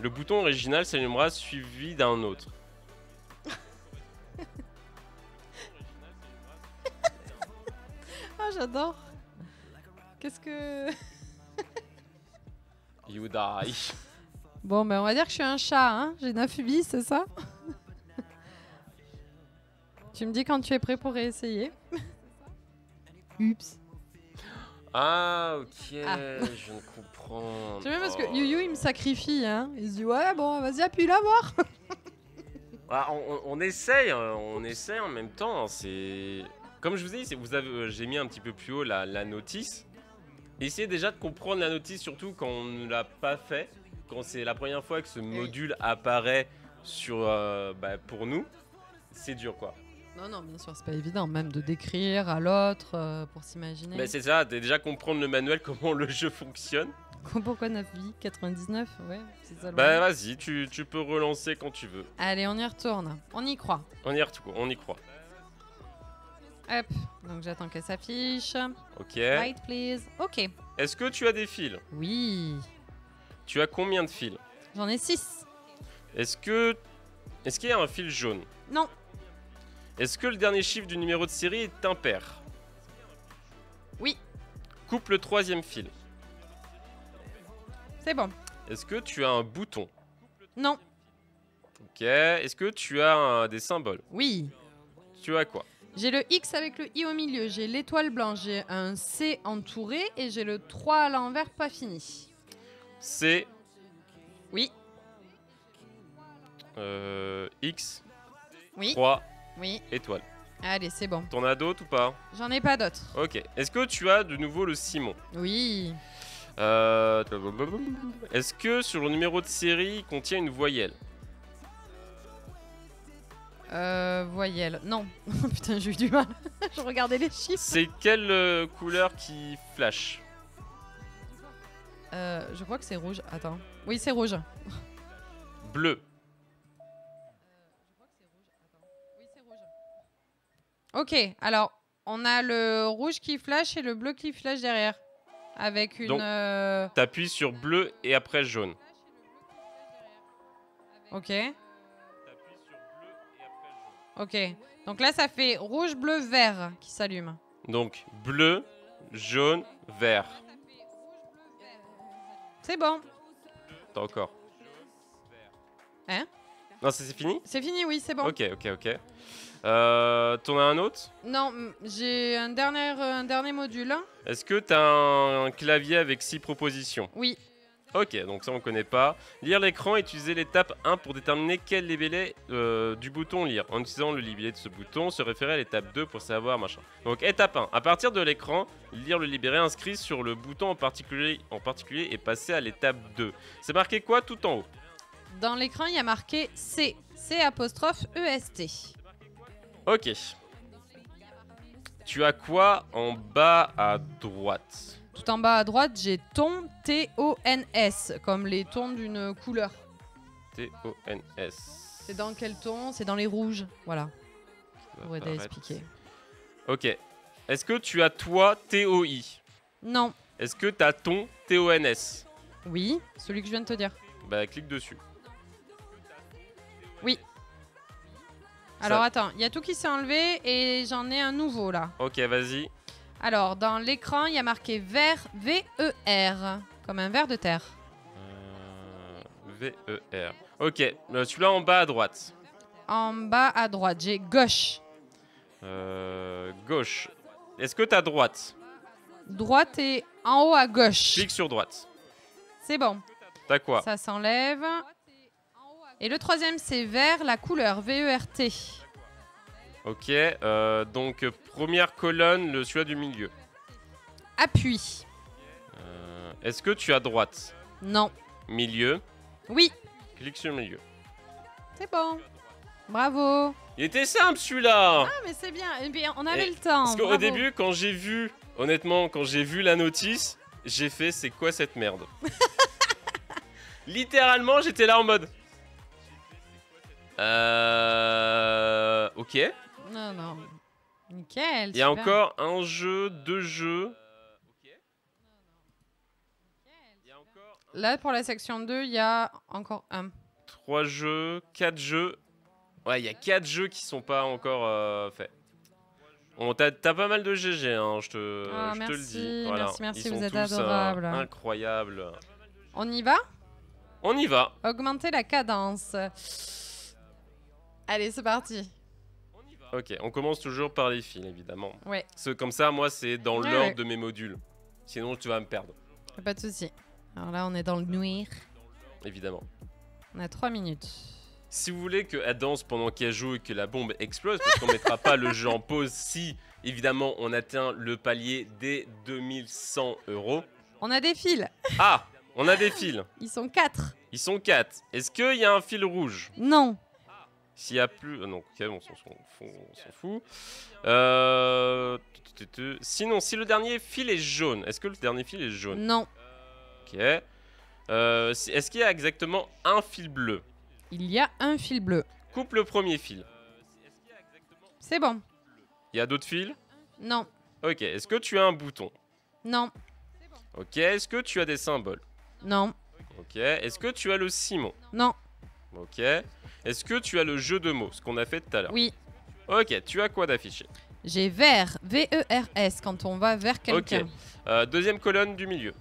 Le bouton original s'allumera suivi d'un autre. Ah, j'adore. Qu'est-ce que... You die. Bon, ben on va dire que je suis un chat, hein. J'ai 9 vies, c'est ça? Tu me dis quand tu es prêt pour réessayer. Oups. Ah, ok, Ah. je ne comprends. J'aime bien parce que Yu il me sacrifie, hein. Il se dit ouais bon vas-y appuie là voir. Ah, on essaye en même temps. C'est comme je vous ai dit, j'ai mis un petit peu plus haut la notice. Essayez déjà de comprendre la notice, surtout quand on ne l'a pas fait, quand c'est la première fois que ce module apparaît pour nous. C'est dur quoi. Non bien sûr c'est pas évident même de décrire à l'autre pour s'imaginer. Mais c'est ça, déjà comprendre le manuel, comment le jeu fonctionne. Pourquoi 9 vies 99 ouais c'est ça. Bah vas-y, tu peux relancer quand tu veux. Allez on y retourne, on y croit. On y croit. Hop donc j'attends qu'elle s'affiche. Ok. Light please. Ok. Est-ce que tu as des fils? Oui. Tu as combien de fils? J'en ai 6. Est-ce qu'il y a un fil jaune? Non. Est-ce que le dernier chiffre du numéro de série est impair? Oui. Coupe le 3e fil. C'est bon. Est-ce que tu as un bouton? Non. Ok. Est-ce que tu as des symboles? Oui. Tu as quoi? J'ai le X avec le I au milieu, j'ai l'étoile blanche, j'ai un C entouré et j'ai le 3 à l'envers pas fini. C'est Oui. X, Oui. 3, Oui. étoile. Allez, c'est bon. T'en as d'autres ou pas? J'en ai pas d'autres. Ok. Est-ce que tu as de nouveau le Simon? Oui. Est-ce que sur le numéro de série, il contient une voyelle? Voyelle. Non. Putain, j'ai eu du mal. Je regardais les chiffres. C'est quelle couleur qui flash? Je crois que c'est rouge. Attends. Oui, c'est rouge. Bleu. Ok, alors on a le rouge qui flash et le bleu qui flash derrière. Avec une. Donc, t'appuies sur bleu et après jaune. Ok. Ok. Donc là, ça fait rouge, bleu, vert qui s'allume. Donc bleu, jaune, vert. C'est bon. T'as encore. Hein? Non, c'est fini? C'est fini, oui, c'est bon. Ok. T'en as un autre? Non, j'ai un dernier module. Est-ce que t'as un clavier avec 6 propositions? Oui. Ok, donc ça on connaît pas. Lire l'écran, utiliser l'étape 1 pour déterminer quel libellé du bouton lire. En utilisant le libellé de ce bouton, se référer à l'étape 2 pour savoir machin. Donc étape 1, à partir de l'écran, lire le libellé inscrit sur le bouton en particulier et passer à l'étape 2. C'est marqué quoi tout en haut? Dans l'écran, il y a marqué C. C''EST. Ok. Tu as quoi en bas à droite? Tout en bas à droite, j'ai ton T-O-N-S, comme les tons d'une couleur. T-O-N-S. C'est dans quel ton? C'est dans les rouges. Voilà. Pour aider à expliquer. Ok. Est-ce que tu as toi T-O-I? Non. Est-ce que tu as ton T-O-N-S? Oui, celui que je viens de te dire. Bah clique dessus. Oui. Alors attends, il y a tout qui s'est enlevé et j'en ai un nouveau là. Ok, vas-y. Alors, dans l'écran, il y a marqué vert, V-E-R, comme un ver de terre. V-E-R. Ok, celui-là en bas à droite. En bas à droite, j'ai gauche. Gauche. Est-ce que tu as droite? Droite et en haut à gauche. Clique sur droite. C'est bon. T'as quoi? Ça s'enlève. Et le troisième, c'est vert, la couleur, V-E-R-T. Ok, donc première colonne, celui-là du milieu. Appui. Est-ce que tu as droite? Non. Milieu. Oui. Clique sur milieu. C'est bon. Bravo. Il était simple celui-là. Ah mais c'est bien. Et bien, on avait le temps. Parce qu'au Bravo. début, quand j'ai vu, honnêtement, quand j'ai vu la notice, j'ai fait c'est quoi cette merde? Littéralement, j'étais là en mode. Ok. Non, non. Nickel. Il y a super. encore un jeu, 2 jeux. Là, pour la section 2, il y a encore un. 3 jeux, 4 jeux. Ouais, il y a 4 jeux qui sont pas encore faits. Bon, t'as pas mal de GG, hein, je te le dis. Voilà. Merci, Ils sont vous êtes tous, adorables. Incroyables. On y va? On y va. Augmenter la cadence. Allez, c'est parti. Ok, on commence toujours par les fils, évidemment. Ouais. Comme ça, moi, c'est dans Ouais, l'ordre ouais. de mes modules. Sinon, tu vas me perdre, Pas de souci. Alors là, on est dans le noir. évidemment. On a 3 minutes. Si vous voulez qu'elle danse pendant qu'elle joue et que la bombe explose, parce qu'on mettra pas le jeu en pause si, évidemment, on atteint le palier des 2100 €. On a des fils. Ah, on a des fils. Ils sont 4. Ils sont 4. Est-ce qu'il y a un fil rouge? Non. S'il y a plus... non, ok, on s'en fout. Sinon, si le dernier fil est jaune, est-ce que le dernier fil est jaune? Non. Ok. Est-ce qu'il y a exactement un fil bleu? Il y a un fil bleu. Coupe le premier fil. C'est bon. Il y a d'autres fils? Non. Ok. Est-ce que tu as un bouton? Non. Ok. Est-ce que tu as des symboles? Non. Ok. Est-ce que tu as le ciment? Non. Ok. Est-ce que tu as le jeu de mots, ce qu'on a fait tout à l'heure? Oui. Ok. Tu as quoi d'affiché? J'ai vert. V-E-R-S quand on va vers quelqu'un. Ok. Deuxième colonne du milieu.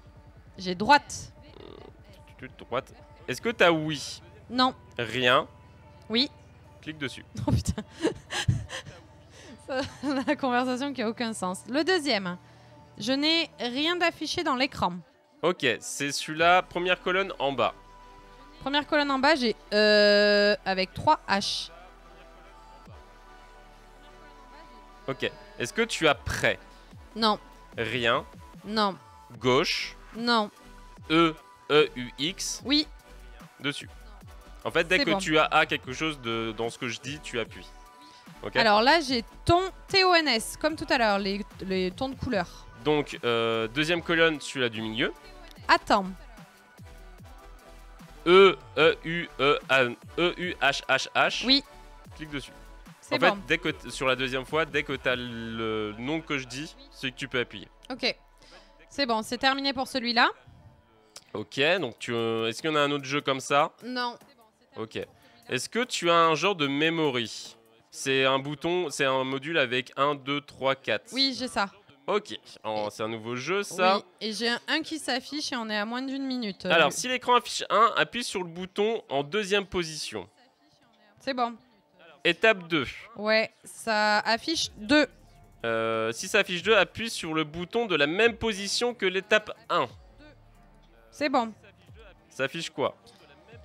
J'ai droite. Droite. Est-ce que tu as oui? Non. Rien. Oui. Clique dessus. Oh putain. La conversation qui a aucun sens. Le deuxième. Je n'ai rien d'affiché dans l'écran. Ok, c'est celui-là, première colonne en bas. Première colonne en bas, j'ai avec 3 H. Ok. Est-ce que tu as prêt? Non. Rien. Non. Gauche. Non. E-U-X. Oui. Dessus. En fait, dès C'est que bon. tu as quelque chose dans ce que je dis, tu appuies. Ok. Alors là, j'ai ton T-O-N-S, comme tout à l'heure, les tons de couleur. Donc, deuxième colonne, celui-là du milieu. Attends. E-U-H-H-H. Oui. Clique dessus. C'est En fait, bon. dès que sur la deuxième fois, dès que tu as le nom que je dis, c'est que tu peux appuyer. Ok. C'est bon, c'est terminé pour celui-là. Ok, donc est-ce qu'il y en a un autre jeu comme ça? Non. Ok. Est-ce que tu as un genre de memory? C'est un bouton, c'est un module avec 1, 2, 3, 4. Oui, j'ai ça. Ok, c'est un nouveau jeu ça. Oui, et j'ai un qui s'affiche et on est à moins d'une minute. Alors, si l'écran affiche 1, appuie sur le bouton en deuxième position. C'est bon. Étape 2. Ouais, ça affiche 2. Si ça affiche 2, appuie sur le bouton de la même position que l'étape 1. C'est bon. Ça affiche quoi?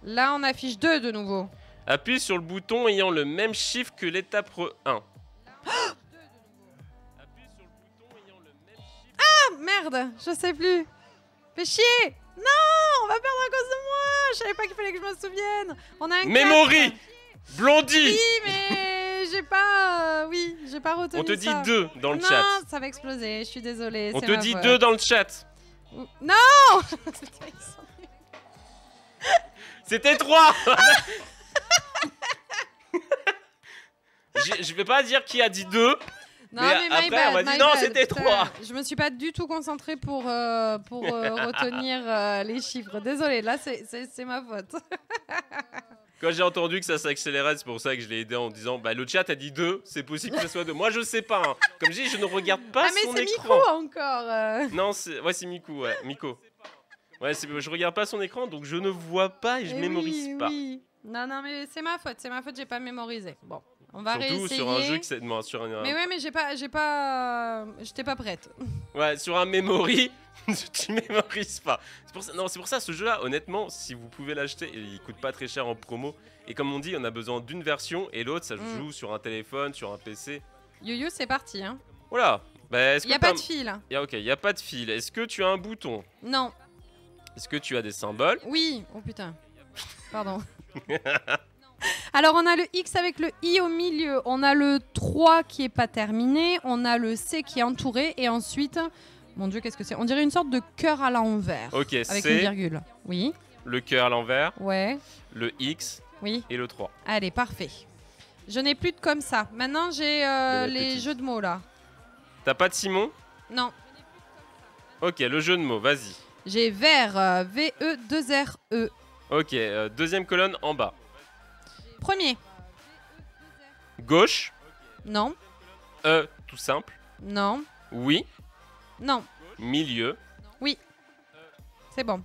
Là, on affiche 2 de nouveau. Appuie sur le bouton ayant le même chiffre que l'étape 1. Ah, merde, je sais plus. Fais chier. Non, on va perdre à cause de moi. Je savais pas qu'il fallait que je me souvienne. On a un Memory 4. Blondie. Oui, mais j'ai pas... oui, j'ai pas retenu On te dit ça. 2 dans le non, chat. ça va exploser, je suis désolée. On c'est te ma dit faute. 2 dans le chat. Non. C'était 3. Je vais pas dire qui a dit 2. Non, Mais my après, bad, on m'a dit my non, bad, c'était putain. 3. Je me suis pas du tout concentrée pour retenir les chiffres. Désolée, là, c'est ma faute. Quand j'ai entendu que ça s'accélérait, c'est pour ça que je l'ai aidé en disant bah le chat a dit 2, c'est possible que ce soit 2. Moi je sais pas. Hein. Comme je dis, je ne regarde pas ah, mais son c'est écran. Miko encore. Non, c'est Miku, ouais, Miko. Ouais, je regarde pas son écran donc je ne vois pas et je Eh mémorise oui, pas. oui. Non, non, mais c'est ma faute, j'ai pas mémorisé. Bon, on va Surtout réessayer. sur un jeu qui non, sur un... Mais ouais, mais j'étais pas prête. Ouais, sur un memory, tu mémorises pas. C'est pour ça ce jeu-là, honnêtement, si vous pouvez l'acheter, il coûte pas très cher en promo. Et comme on dit, on a besoin d'une version et l'autre, ça joue sur un téléphone, sur un PC. Yoyo, c'est parti, hein. Voilà. Bah, Y a pas de fil. Ok, y a pas de fil. Est-ce que tu as un bouton? Non. Est-ce que tu as des symboles? Oui. Oh putain. Pardon. Alors, on a le X avec le I au milieu. On a le 3 qui est pas terminé. On a le C qui est entouré. Et ensuite, mon Dieu, qu'est-ce que c'est? On dirait une sorte de cœur à l'envers. Ok, avec c'est une virgule. Oui. le cœur à l'envers, Ouais. le X Oui. et le 3. Allez, parfait. Je n'ai plus de comme ça. Maintenant, j'ai les jeux de mots là. T'as pas de Simon? Non. Ok, le jeu de mots, vas-y. J'ai vert, V-E-2-R-E. Ok, deuxième colonne en bas. Premier. Gauche, Non. tout simple. Non. Oui, Non. milieu. C'est bon.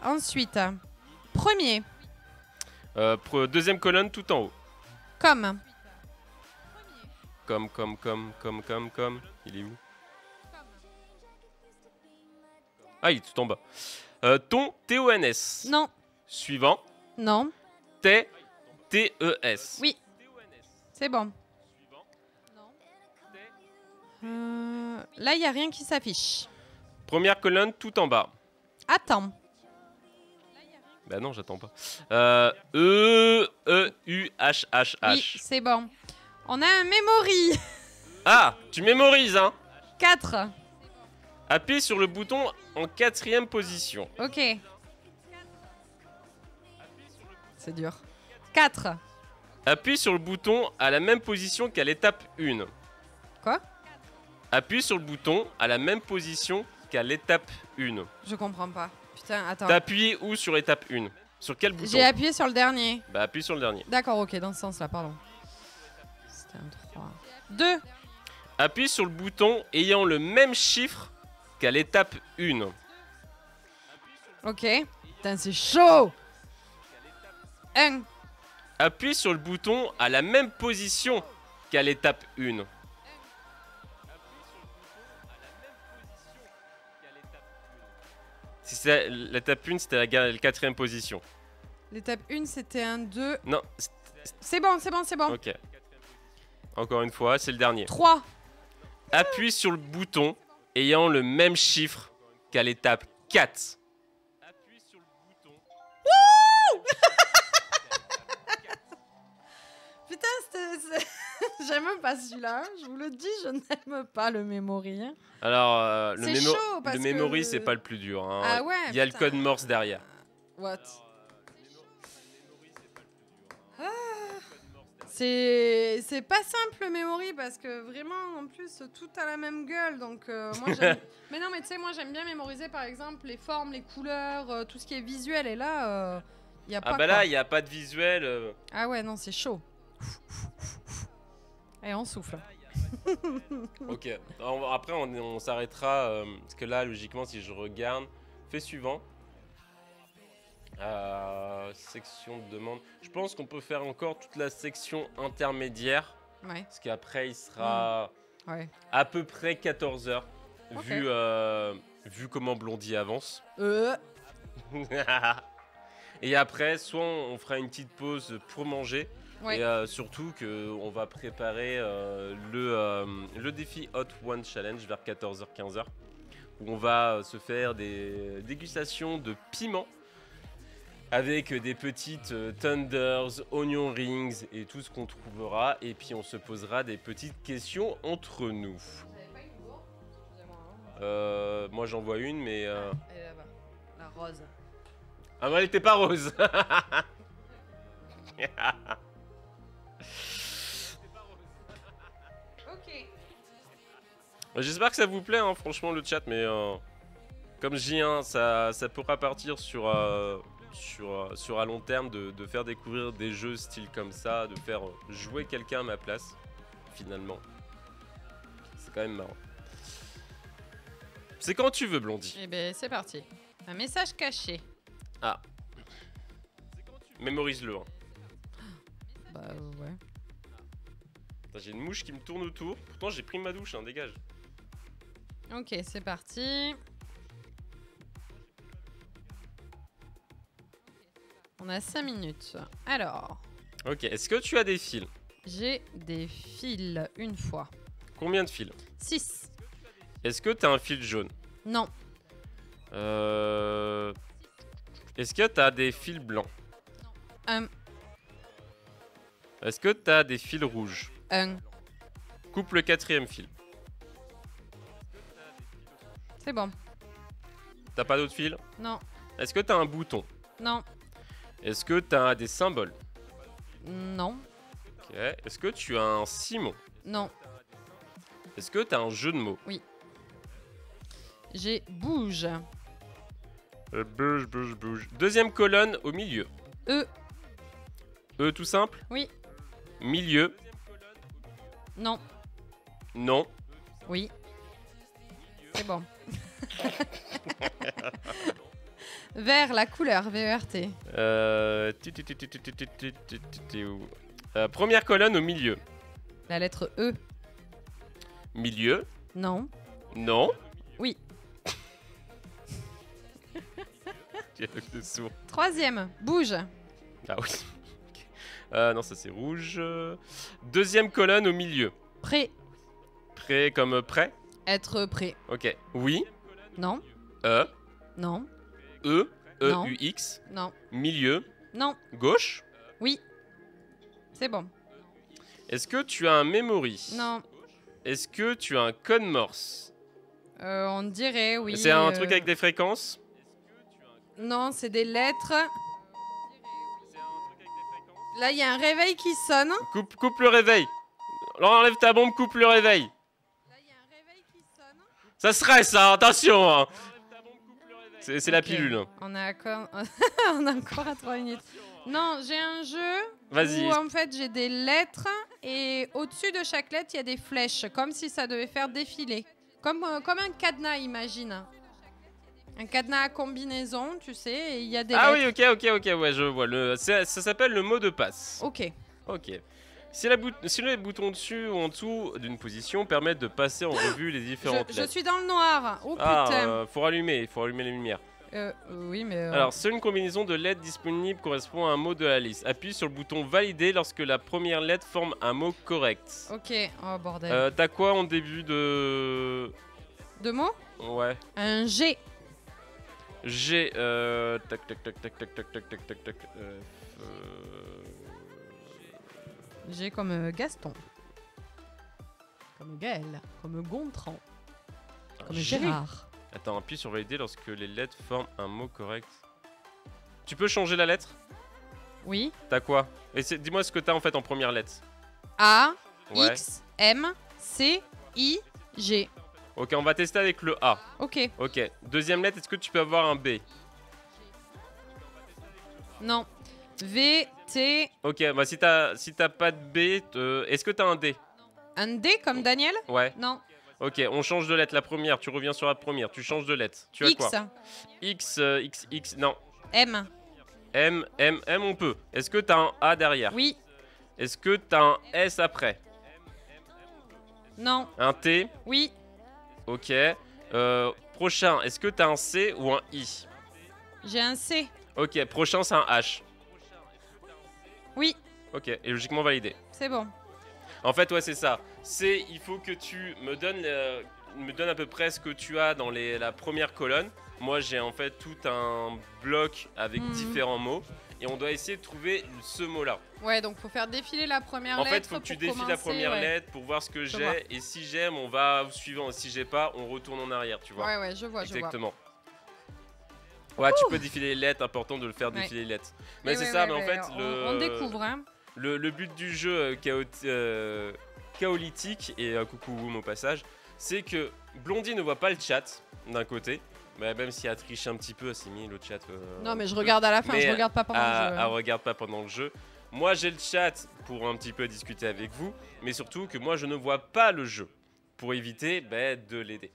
Ensuite, premier. Deuxième colonne tout en haut. Comme. Comme. Il est où? Ah, il est tout en bas. Ton, T-O-N-S. Non. Suivant, Non. T-E-S. Oui. C'est bon. Là, il n'y a rien qui s'affiche. Première colonne tout en bas. Attends. Bah non, j'attends pas. E-E-U-H-H-H. Oui, c'est bon. On a un memory. Ah, tu mémorises, hein? 4. Appuie sur le bouton en 4e position. Ok. C'est dur. 4. Appuie sur le bouton à la même position qu'à l'étape 1. Quoi? Appuie sur le bouton à la même position qu'à l'étape 1. Je comprends pas. Putain, attends. T'as appuyé où sur l'étape 1? Sur quel bouton? J'ai appuyé sur le dernier. Bah appuie sur le dernier. D'accord, ok, dans ce sens-là, pardon. C'était un 3. 2. Appuie sur le bouton ayant le même chiffre qu'à l'étape 1. Ok. Putain, c'est chaud. 1. Appuie sur le bouton à la même position qu'à l'étape 1. Si c'est l'étape 1, c'était la 4e position. L'étape 1, c'était un 2. Non, C'est bon, c'est bon, c'est bon. ok. Encore une fois, c'est le dernier. 3. Appuie sur le bouton ayant le même chiffre qu'à l'étape 4. Appuie sur le bouton. Putain, J'aime pas celui-là. Je vous le dis, je n'aime pas le memory. Alors, C'est chaud parce le memory, que- c'est pas le plus dur. Hein. Ah ouais. Il y a le putain. code Morse derrière. What? C'est pas simple le memory parce que vraiment en plus tout a la même gueule donc moi j'aime. Mais non mais tu sais moi j'aime bien mémoriser par exemple les formes, les couleurs, tout ce qui est visuel et là il y a pas. Ah bah quoi. là, il n'y a pas de visuel. Ah ouais non c'est chaud. Et on souffle. Ok. Après, on s'arrêtera. Parce que là, logiquement, si je regarde, fait suivant. Section de demande. Je pense qu'on peut faire encore toute la section intermédiaire. Ouais. Parce qu'après, il sera Ouais. à peu près 14 heures. Ok. Vu comment Blondie avance. Euh. Et après, soit on fera une petite pause pour manger. Ouais. Et surtout qu'on va préparer le défi Hot One Challenge vers 14h, 15h. Où on va se faire des dégustations de piment. Avec des petites Thunders, Onion Rings et tout ce qu'on trouvera. Et puis on se posera des petites questions entre nous. Moi j'en vois une, mais. Elle est là-bas. La rose. Ah, moi elle était pas rose. Ok. J'espère que ça vous plaît, hein, franchement, le chat, mais comme je dis, hein, ça pourra partir sur à long terme de faire découvrir des jeux style comme ça, de faire jouer quelqu'un à ma place, finalement. C'est quand même marrant. C'est quand tu veux, Blondie. Eh ben c'est parti. Un message caché. Ah. Mémorise-le. Hein. Bah ouais. Putain, j'ai une mouche qui me tourne autour. Pourtant, j'ai pris ma douche, hein, dégage. Ok, c'est parti. On a 5 minutes. Alors, Ok, est-ce que tu as des fils? j'ai des fils une fois. Combien de fils? 6. Est-ce que tu as un fil jaune? Non. Est-ce que tu as des fils blancs? 1. Est-ce que tu as des fils rouges? 1. Coupe le quatrième fil. C'est bon. T'as pas d'autres fils? Non. Est-ce que t'as un bouton? Non. Est-ce que t'as des symboles? Non. Ok. Est-ce que tu as un cimon? Non. Est-ce que t'as un jeu de mots? J'ai bouge. Bouge, bouge, bouge. Deuxième colonne au milieu. E. E tout simple? Oui. Milieu? Non. Non. Oui. C'est bon. Vert, la couleur, VERT. T'es où? Première colonne au milieu. La lettre E. Milieu? Non. Non. Oui. Dialogue de sourd. Troisième, bouge. Ah oui. Ok. Non, ça c'est rouge. Deuxième colonne au milieu. Prêt. Prêt comme prêt? Être prêt. Ok. Oui. Non. E. Non. E. Non. E-U-X. Non. Milieu. Non. Gauche. Oui. C'est bon. Est-ce que tu as un memory? Non. Est-ce que tu as un code Morse? On dirait, oui. C'est un truc avec des fréquences? Non, c'est des lettres. Là, il y a un réveil qui sonne. Coupe le réveil. Alors enlève ta bombe, coupe le réveil. Là, il y a un réveil qui sonne. Ça stresse, hein, attention. Hein. C'est la Ok. pilule. On a encore... On a encore à 3 minutes. Non, j'ai un jeu Vas-y. où en fait j'ai des lettres et au-dessus de chaque lettre il y a des flèches, comme si ça devait faire défiler. Comme un cadenas, imagine. Un cadenas à combinaison, tu sais, et il y a des Ah lettres. oui, ok, ouais, je vois. Ça s'appelle le mot de passe. Ok. Ok. Si les boutons dessus ou en dessous d'une position permettent de passer en revue les différentes Je lettres. suis dans le noir. Oh putain. Faut rallumer les lumières. Oui, mais... Alors, seule une combinaison de lettres disponible correspond à un mot de la liste. Appuie sur le bouton valider lorsque la première lettre forme un mot correct. Ok, oh bordel. T'as quoi en début de... Deux mots? Ouais. Un G. G. Tac, tac, tac, tac, tac, tac, tac, tac, tac, tac. G comme Gaston. Comme Gaël, comme Gontran, comme G. Gérard. Attends, appuie sur valider lorsque les lettres forment un mot correct. Tu peux changer la lettre? Oui. T'as quoi? Et dis-moi ce que t'as en fait en première lettre. A, Ouais. X, M, C, I, G. Ok, on va tester avec le A. Ok. Ok. Deuxième lettre, est-ce que tu peux avoir un B? Non. V, T. Ok, bah si t'as pas de B, est-ce que t'as un D? Un D comme Daniel? Ouais. Non. Ok, on change de lettre. La première, tu reviens sur la première. Tu changes de lettre. Tu as X. quoi? X, X, X. Non. M. M, M, M, on peut. Est-ce que t'as un A derrière? Oui. Est-ce que t'as un S après? Non. Un T? Oui. Ok. Prochain, est-ce que t'as un C ou un I? J'ai un C. Ok, prochain, c'est un H. Oui. Ok, et logiquement validé. C'est bon. En fait, ouais, c'est ça. C'est, il faut que tu me donnes à peu près ce que tu as dans la première colonne. Moi, j'ai en fait tout un bloc avec différents mots. Et on doit essayer de trouver ce mot-là. Ouais, donc faut faire défiler la première En lettre. fait, il faut que tu défiles la commencer, première ouais. lettre pour voir ce que Je vois. j'ai. Et si j'aime, on va au suivant. Et si j'ai pas, on retourne en arrière, tu vois. Ouais, ouais, je vois, Exactement. Ouais, tu peux défiler les lettres, important de le faire défiler les lettres. Mais c'est ça, mais en fait, on découvre, hein. Le but du jeu chaolytique, et coucou Woom au passage, c'est que Blondie ne voit pas le chat d'un côté, mais même si elle triche un petit peu, elle s'est mis le chat. Non, mais je regarde à la fin, mais je regarde pas pendant le jeu. Elle regarde pas pendant le jeu. Moi, j'ai le chat pour un petit peu discuter avec vous, mais surtout que moi, je ne vois pas le jeu pour éviter de l'aider.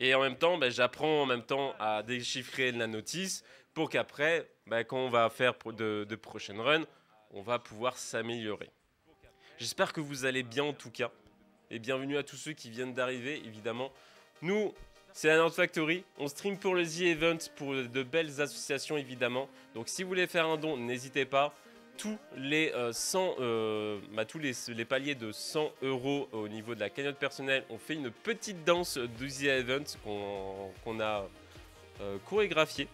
Et en même temps, j'apprends en même temps à déchiffrer la notice pour qu'après, quand on va faire de prochaines runs, on va pouvoir s'améliorer. J'espère que vous allez bien en tout cas. Et bienvenue à tous ceux qui viennent d'arriver, évidemment. Nous, c'est la Nerd Factory. On stream pour le The Event, pour de belles associations, évidemment. Donc si vous voulez faire un don, n'hésitez pas. Tous les les paliers de 100 € au niveau de la cagnotte personnelle, on fait une petite danse du The Event qu'on a chorégraphiée.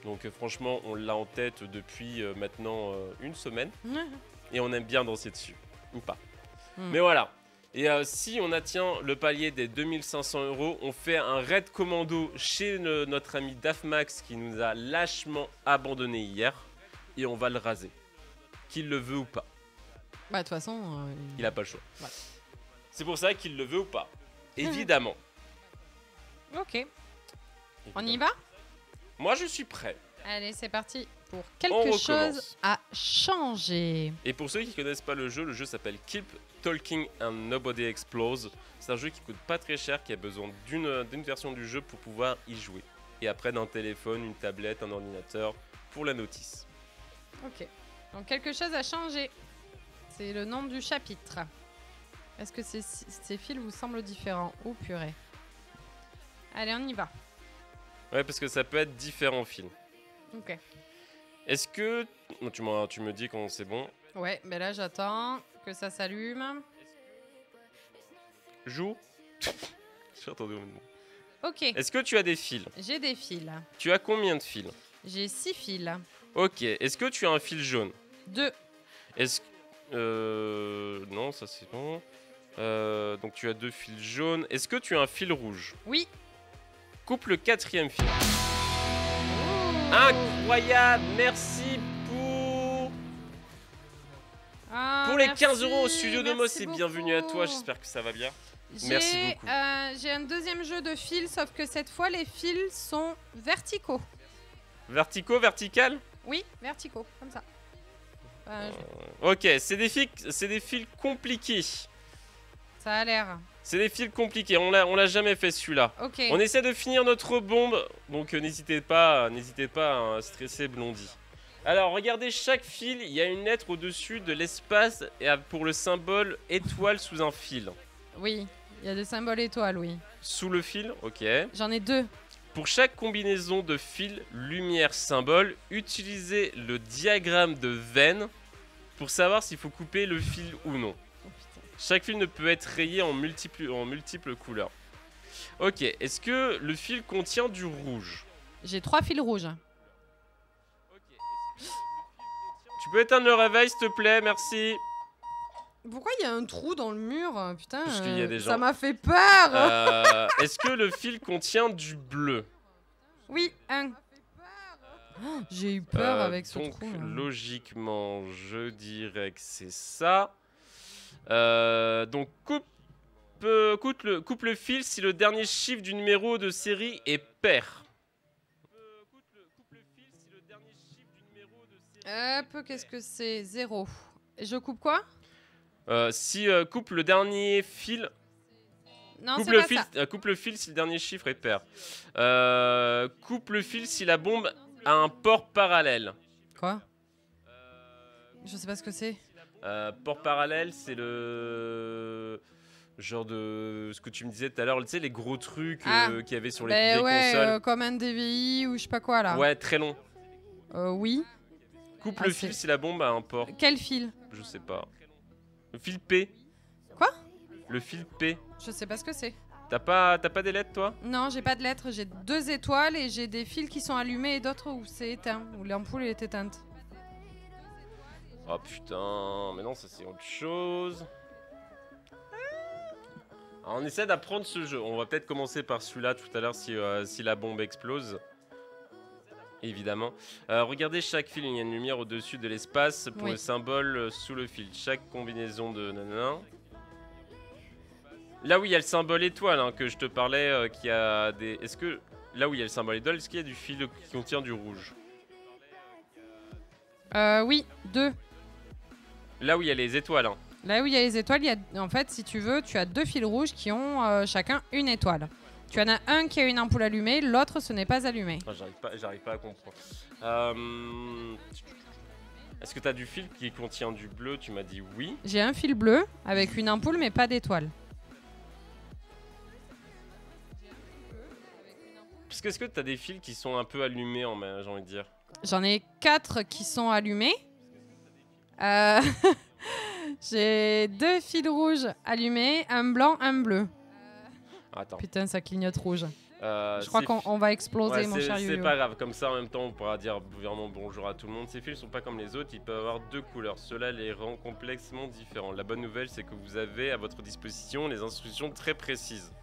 Donc franchement, on l'a en tête depuis maintenant une semaine. Et on aime bien danser dessus. Ou pas. Mais voilà. Et si on atteint le palier des 2500 €, on fait un raid commando chez notre ami Dafmax qui nous a lâchement abandonné hier. Et on va le raser. Qu'il le veut ou pas. Bah de toute façon... il a pas le choix. Ouais. C'est pour ça qu'il le veut ou pas. Évidemment. Ok. On y va? Moi je suis prêt. Allez, c'est parti pour quelque chose à changer. Et pour ceux qui connaissent pas le jeu s'appelle Keep Talking and Nobody Explodes. C'est un jeu qui coûte pas très cher, qui a besoin d'une version du jeu pour pouvoir y jouer. Et après d'un téléphone, une tablette, un ordinateur pour la notice. Ok. Donc quelque chose à changer. C'est le nom du chapitre. Est-ce que ces fils vous semblent différents? Oh purée. Allez, on y va. Ouais, parce que ça peut être différents fils. Ok. Est-ce que... Non, tu me dis quand c'est bon. Ouais, mais là j'attends que ça s'allume. Joue. J'attendais au moment. Ok. Est-ce que tu as des fils? J'ai des fils. Tu as combien de fils? J'ai 6 fils. Ok. Est-ce que tu as un fil jaune? 2. Est-ce... Non, ça c'est bon. Donc tu as 2 fils jaunes. Est-ce que tu as un fil rouge? Oui. Coupe le 4e fil. Incroyable. Merci pour les 15 € au studio de Moss. Et bienvenue à toi. J'espère que ça va bien. Merci beaucoup. J'ai un deuxième jeu de fils, sauf que cette fois les fils sont verticaux. Verticaux, vertical? Oui, verticaux, comme ça. Ok, c'est des fils compliqués. Ça a l'air. C'est des fils compliqués, on l'a jamais fait celui-là. Ok. On essaie de finir notre bombe, donc n'hésitez pas à stresser Blondie. Alors regardez, chaque fil, il y a une lettre au-dessus de l'espace pour le symbole étoile sous un fil. Oui, il y a des symboles étoiles, oui. Sous le fil, ok. J'en ai 2. Pour chaque combinaison de fils, lumière, symbole, utilisez le diagramme de Venn pour savoir s'il faut couper le fil ou non. Oh, putain. Chaque fil ne peut être rayé en multiples couleurs. Ok, est-ce que le fil contient du rouge? J'ai 3 fils rouges. Tu peux éteindre le réveil s'il te plaît, merci. Pourquoi il y a un trou dans le mur? Putain, Parce qu'il y a des gens. ça m'a fait peur. Est-ce que le fil contient du bleu? Oui, un. Oh, j'ai eu peur avec ce donc, trou. logiquement, je dirais que c'est ça. Donc, coupe le fil si le dernier chiffre du numéro de série est pair. Hop, qu'est-ce que c'est? 0. Je coupe quoi? Coupe le dernier fil. Non, c'est pas ça. Coupe le fil si le dernier chiffre est pair. Coupe le fil si la bombe a un port parallèle. Quoi? Je sais pas ce que c'est. Port parallèle, c'est le genre de ce que tu me disais tout à l'heure, tu sais, les gros trucs qu'il y avait sur les vieilles consoles. Comme un DVI ou je sais pas quoi là. Ouais, très long. Oui. Coupe le fil si la bombe a un port. Quel fil? Je sais pas. Le fil P. Quoi? Le fil P. Je sais pas ce que c'est. T'as pas des lettres, toi? Non, j'ai pas de lettres. J'ai 2 étoiles et j'ai des fils qui sont allumés et d'autres où c'est éteint, où l'ampoule est éteinte. Oh putain, mais non, ça c'est autre chose. Alors, on essaie d'apprendre ce jeu. On va peut-être commencer par celui-là tout à l'heure si la bombe explose. Évidemment. Regardez chaque fil, il y a une lumière au-dessus de l'espace pour le symbole sous le fil. Chaque combinaison de nanana. Là où il y a le symbole étoile hein, que je te parlais, qui a des. Est-ce que là où il y a le symbole étoile, est-ce qu'il y a du fil qui contient du rouge? Oui, 2. Là où il y a les étoiles. Hein. Là où il y a les étoiles, il y a, en fait, si tu veux, tu as 2 fils rouges qui ont chacun une étoile. Tu en as un qui a une ampoule allumée, l'autre ce n'est pas allumé. Ah, j'arrive pas à comprendre. Est-ce que tu as du fil qui contient du bleu? Tu m'as dit oui. J'ai un fil bleu avec une ampoule mais pas d'étoile. Parce que est-ce que tu as des fils qui sont un peu allumés, j'ai envie de dire? J'en ai 4 qui sont allumés. J'ai 2 fils rouges allumés, un blanc, un bleu. Attends. Putain, ça clignote rouge. Je crois qu'on va exploser, mon cher Yo-Yo. C'est pas grave, comme ça en même temps on pourra dire vraiment bonjour à tout le monde. Ces fils sont pas comme les autres, ils peuvent avoir 2 couleurs. Cela les rend complètement différents. La bonne nouvelle, c'est que vous avez à votre disposition les instructions très précises.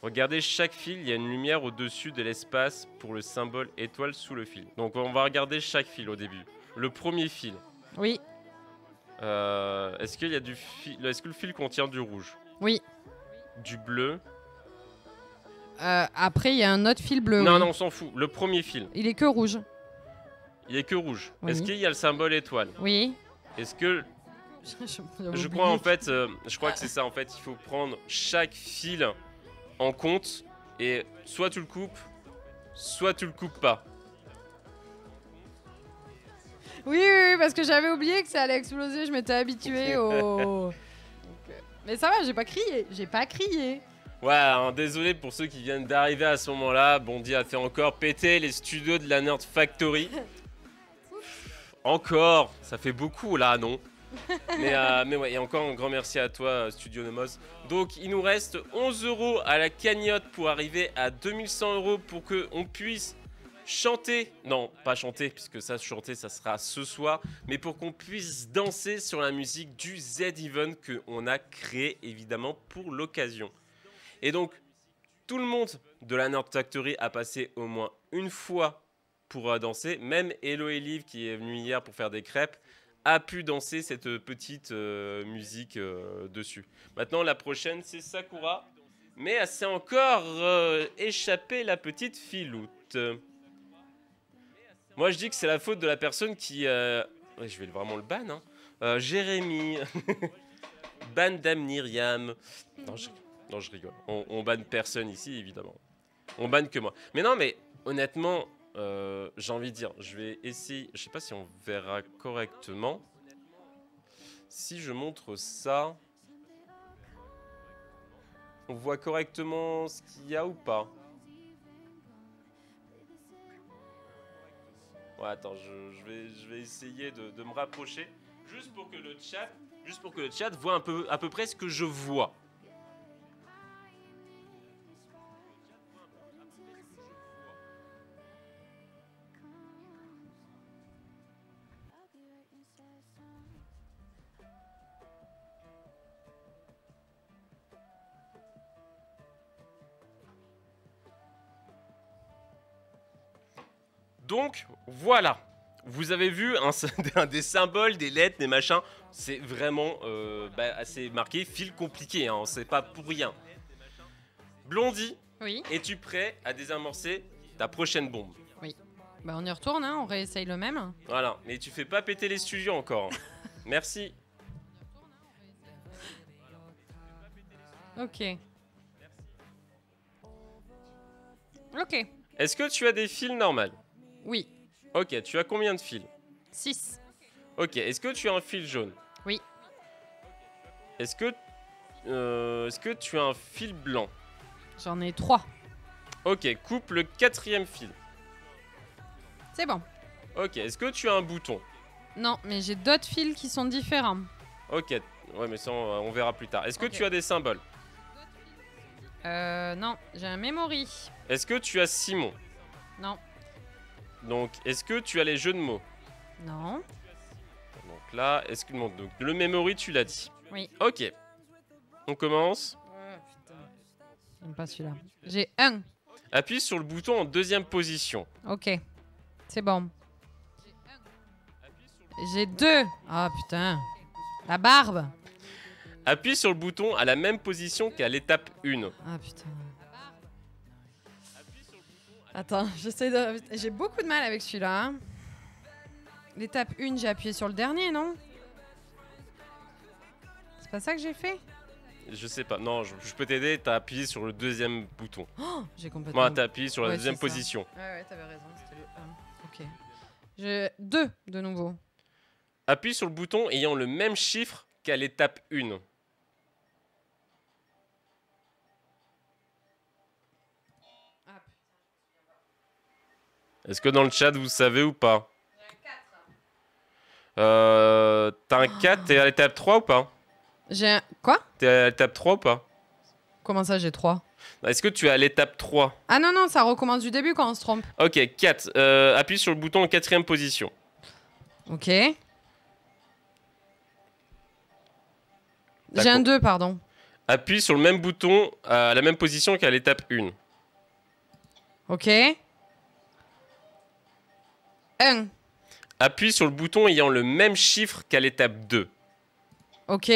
Regardez chaque fil, il y a une lumière au-dessus de l'espace pour le symbole étoile sous le fil. Donc on va regarder chaque fil au début. Le premier fil. Oui. Est-ce qu'il y a du fil? Est-ce que le fil contient du rouge? Oui. Du bleu? Après, il y a un autre fil bleu. Non, non, on s'en fout. Le premier fil. Il est que rouge. Il est que rouge. Oui. Est-ce qu'il y a le symbole étoile? Oui. Est-ce que... Je crois en fait, je crois que c'est ça en fait. Il faut prendre chaque fil en compte et soit tu le coupes, soit tu le coupes pas. Oui, parce que j'avais oublié que ça allait exploser. Je m'étais habituée au... Mais ça va, j'ai pas crié. J'ai pas crié. Ouais, hein, désolé pour ceux qui viennent d'arriver à ce moment-là. Bondy a fait encore péter les studios de la Nerd Factory. Encore, ça fait beaucoup là, non? mais ouais, et encore un grand merci à toi, Studio Nomos. Donc, il nous reste 11 € à la cagnotte pour arriver à 2100 € pour qu'on puisse chanter. Non, pas chanter, puisque ça, chanter, ça sera ce soir. Mais pour qu'on puisse danser sur la musique du Z-Event qu'on a créé, évidemment, pour l'occasion. Et donc, tout le monde de la Nerd Factory a passé au moins une fois pour danser. Même Hello et Liv, qui est venu hier pour faire des crêpes, a pu danser cette petite musique dessus. Maintenant, la prochaine, c'est Sakura. Mais elle s'est encore échappée, la petite filoute. Moi, je dis que c'est la faute de la personne qui... Ouais, je vais vraiment le ban, hein. Jérémy. Ban Damniriam. Non, je rigole. On banne personne ici, évidemment. On banne que moi. Mais non, mais honnêtement... j'ai envie de dire, je vais essayer, je sais pas si on verra correctement. Si je montre ça, on voit correctement ce qu'il y a ou pas? Ouais, attends, je vais essayer de me rapprocher, juste pour que le chat voit à peu près ce que je vois. Donc, voilà. Vous avez vu des symboles, des lettres, des machins. C'est vraiment assez marqué. Fil compliqué, hein, c'est pas pour rien. Blondie, Oui. es-tu prêt à désamorcer ta prochaine bombe? Oui. Bah on y retourne, hein, on réessaye le même. Voilà, mais tu fais pas péter les studios encore. Hein. Merci. Ok. Ok. Est-ce que tu as des fils normaux? Oui. Ok, tu as combien de fils? 6. Ok, est-ce que tu as un fil jaune? Oui. Est-ce que tu as un fil blanc? J'en ai 3. Ok, coupe le 4e fil. C'est bon. Ok, est-ce que tu as un bouton? Non, mais j'ai d'autres fils qui sont différents. Ok, ouais, mais ça, on verra plus tard. Est-ce que Ok. tu as des symboles? Non, j'ai un memory. Est-ce que tu as Simon? Non. Donc, est-ce que tu as les jeux de mots? Non. Donc là, est-ce que donc, le memory, tu l'as dit? Oui. Ok. On commence. J'aime pas celui-là. J'ai 1. Appuie sur le bouton en 2e position. Ok. C'est bon. J'ai 2. Ah putain. La barbe. Appuie sur le bouton à la même position qu'à l'étape 1. Ah putain. Attends, j'essaie de... J'ai beaucoup de mal avec celui-là. Hein. L'étape 1, j'ai appuyé sur le dernier, non? C'est pas ça que j'ai fait? Je sais pas. Non, je peux t'aider. T'as appuyé sur le 2e bouton. Oh, j'ai complètement... Moi, t'as appuyé sur la Ouais, 2e c'est ça. position. Ouais, t'avais raison, c'était le 1. Ok. J'ai 2 de nouveau. Appuie sur le bouton ayant le même chiffre qu'à l'étape 1. Est-ce que dans le chat, vous savez ou pas? T'as un 4, t'es à l'étape 3 ou pas? J'ai un... Quoi? T'es à l'étape 3 ou pas? Comment ça, j'ai 3? Est-ce que tu es à l'étape 3? Ah non, non, ça recommence du début quand on se trompe. Ok, 4. Appuie sur le bouton en 4e position. Ok. J'ai un 2, pardon. Appuie sur le même bouton à la même position qu'à l'étape 1. Ok. 1. Appuie sur le bouton ayant le même chiffre qu'à l'étape 2. Ok.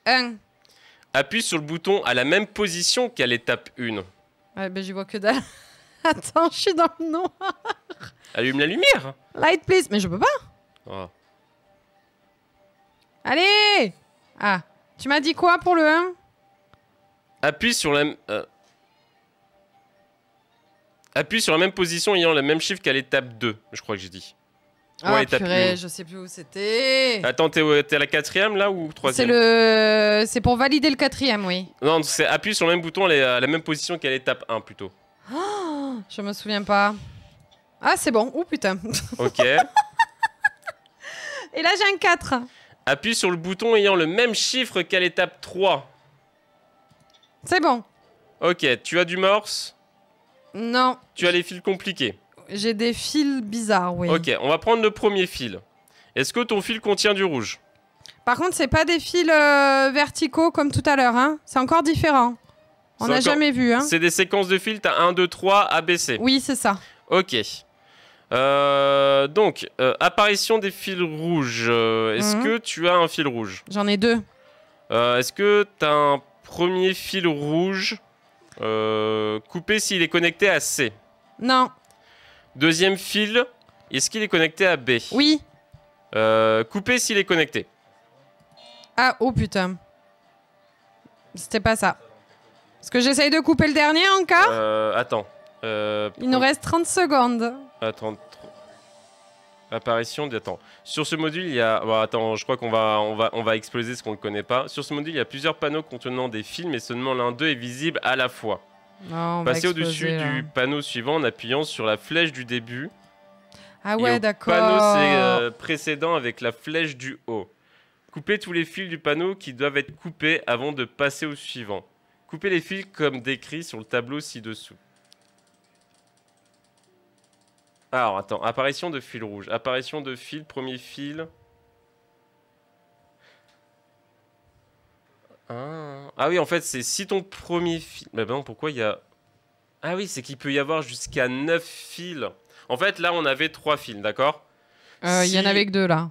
1. Appuie sur le bouton à la même position qu'à l'étape 1. Ouais, ben j'y vois que dalle. Attends, je suis dans le noir. Allume la lumière. Light, please. Mais je peux pas. Oh. Allez. Ah. Tu m'as dit quoi pour le 1? Appuie sur la... Appuie sur la même position ayant le même chiffre qu'à l'étape 2, je crois que j'ai dit. Ah, étape purée, 1. je sais plus où c'était. Attends, t'es à la 4e là ou 3e? C'est pour valider le 4e, oui. Non, c'est appuie sur le même bouton à la même position qu'à l'étape 1 plutôt. Oh, je me souviens pas. Ah, c'est bon. Oh putain. Ok. Et là, j'ai un 4. Appuie sur le bouton ayant le même chiffre qu'à l'étape 3. C'est bon. Ok, tu as du morse. Non. Tu as les fils compliqués. J'ai des fils bizarres, oui. Ok, on va prendre le premier fil. Est-ce que ton fil contient du rouge? Par contre, c'est pas des fils verticaux comme tout à l'heure. Hein. C'est encore différent. On n'a jamais vu. Hein. C'est des séquences de fils, t'as 1, 2, 3, ABC. Oui, c'est ça. Ok. Donc, apparition des fils rouges. Est-ce que tu as un fil rouge? J'en ai 2. Est-ce que tu as un premier fil rouge coupé s'il est connecté à C? Non. Deuxième fil, est-ce qu'il est connecté à B? Oui. Coupé s'il est connecté. Ah, oh putain. C'était pas ça. Est-ce que j'essaye de couper le dernier en cas? Attends. Il nous reste 30 secondes. Attends. Apparition. Attends. Sur ce module, il y a. Bon, attends, je crois on va exploser ce qu'on ne connaît pas. Sur ce module, il y a plusieurs panneaux contenant des fils, mais seulement l'un d'eux est visible à la fois. Non, Passez au-dessus du panneau suivant en appuyant sur la flèche du début. Ah ouais, d'accord. Panneau précédent avec la flèche du haut. Coupez tous les fils du panneau qui doivent être coupés avant de passer au suivant. Coupez les fils comme décrit sur le tableau ci-dessous. Alors, attends. Apparition de fil rouge. Apparition de fil, premier fil. Ah oui, en fait, c'est si ton premier fil... Bah non, pourquoi il y a... Ah oui, c'est qu'il peut y avoir jusqu'à 9 fils. En fait, là, on avait 3 fils, d'accord? Il y en avait que 2 là.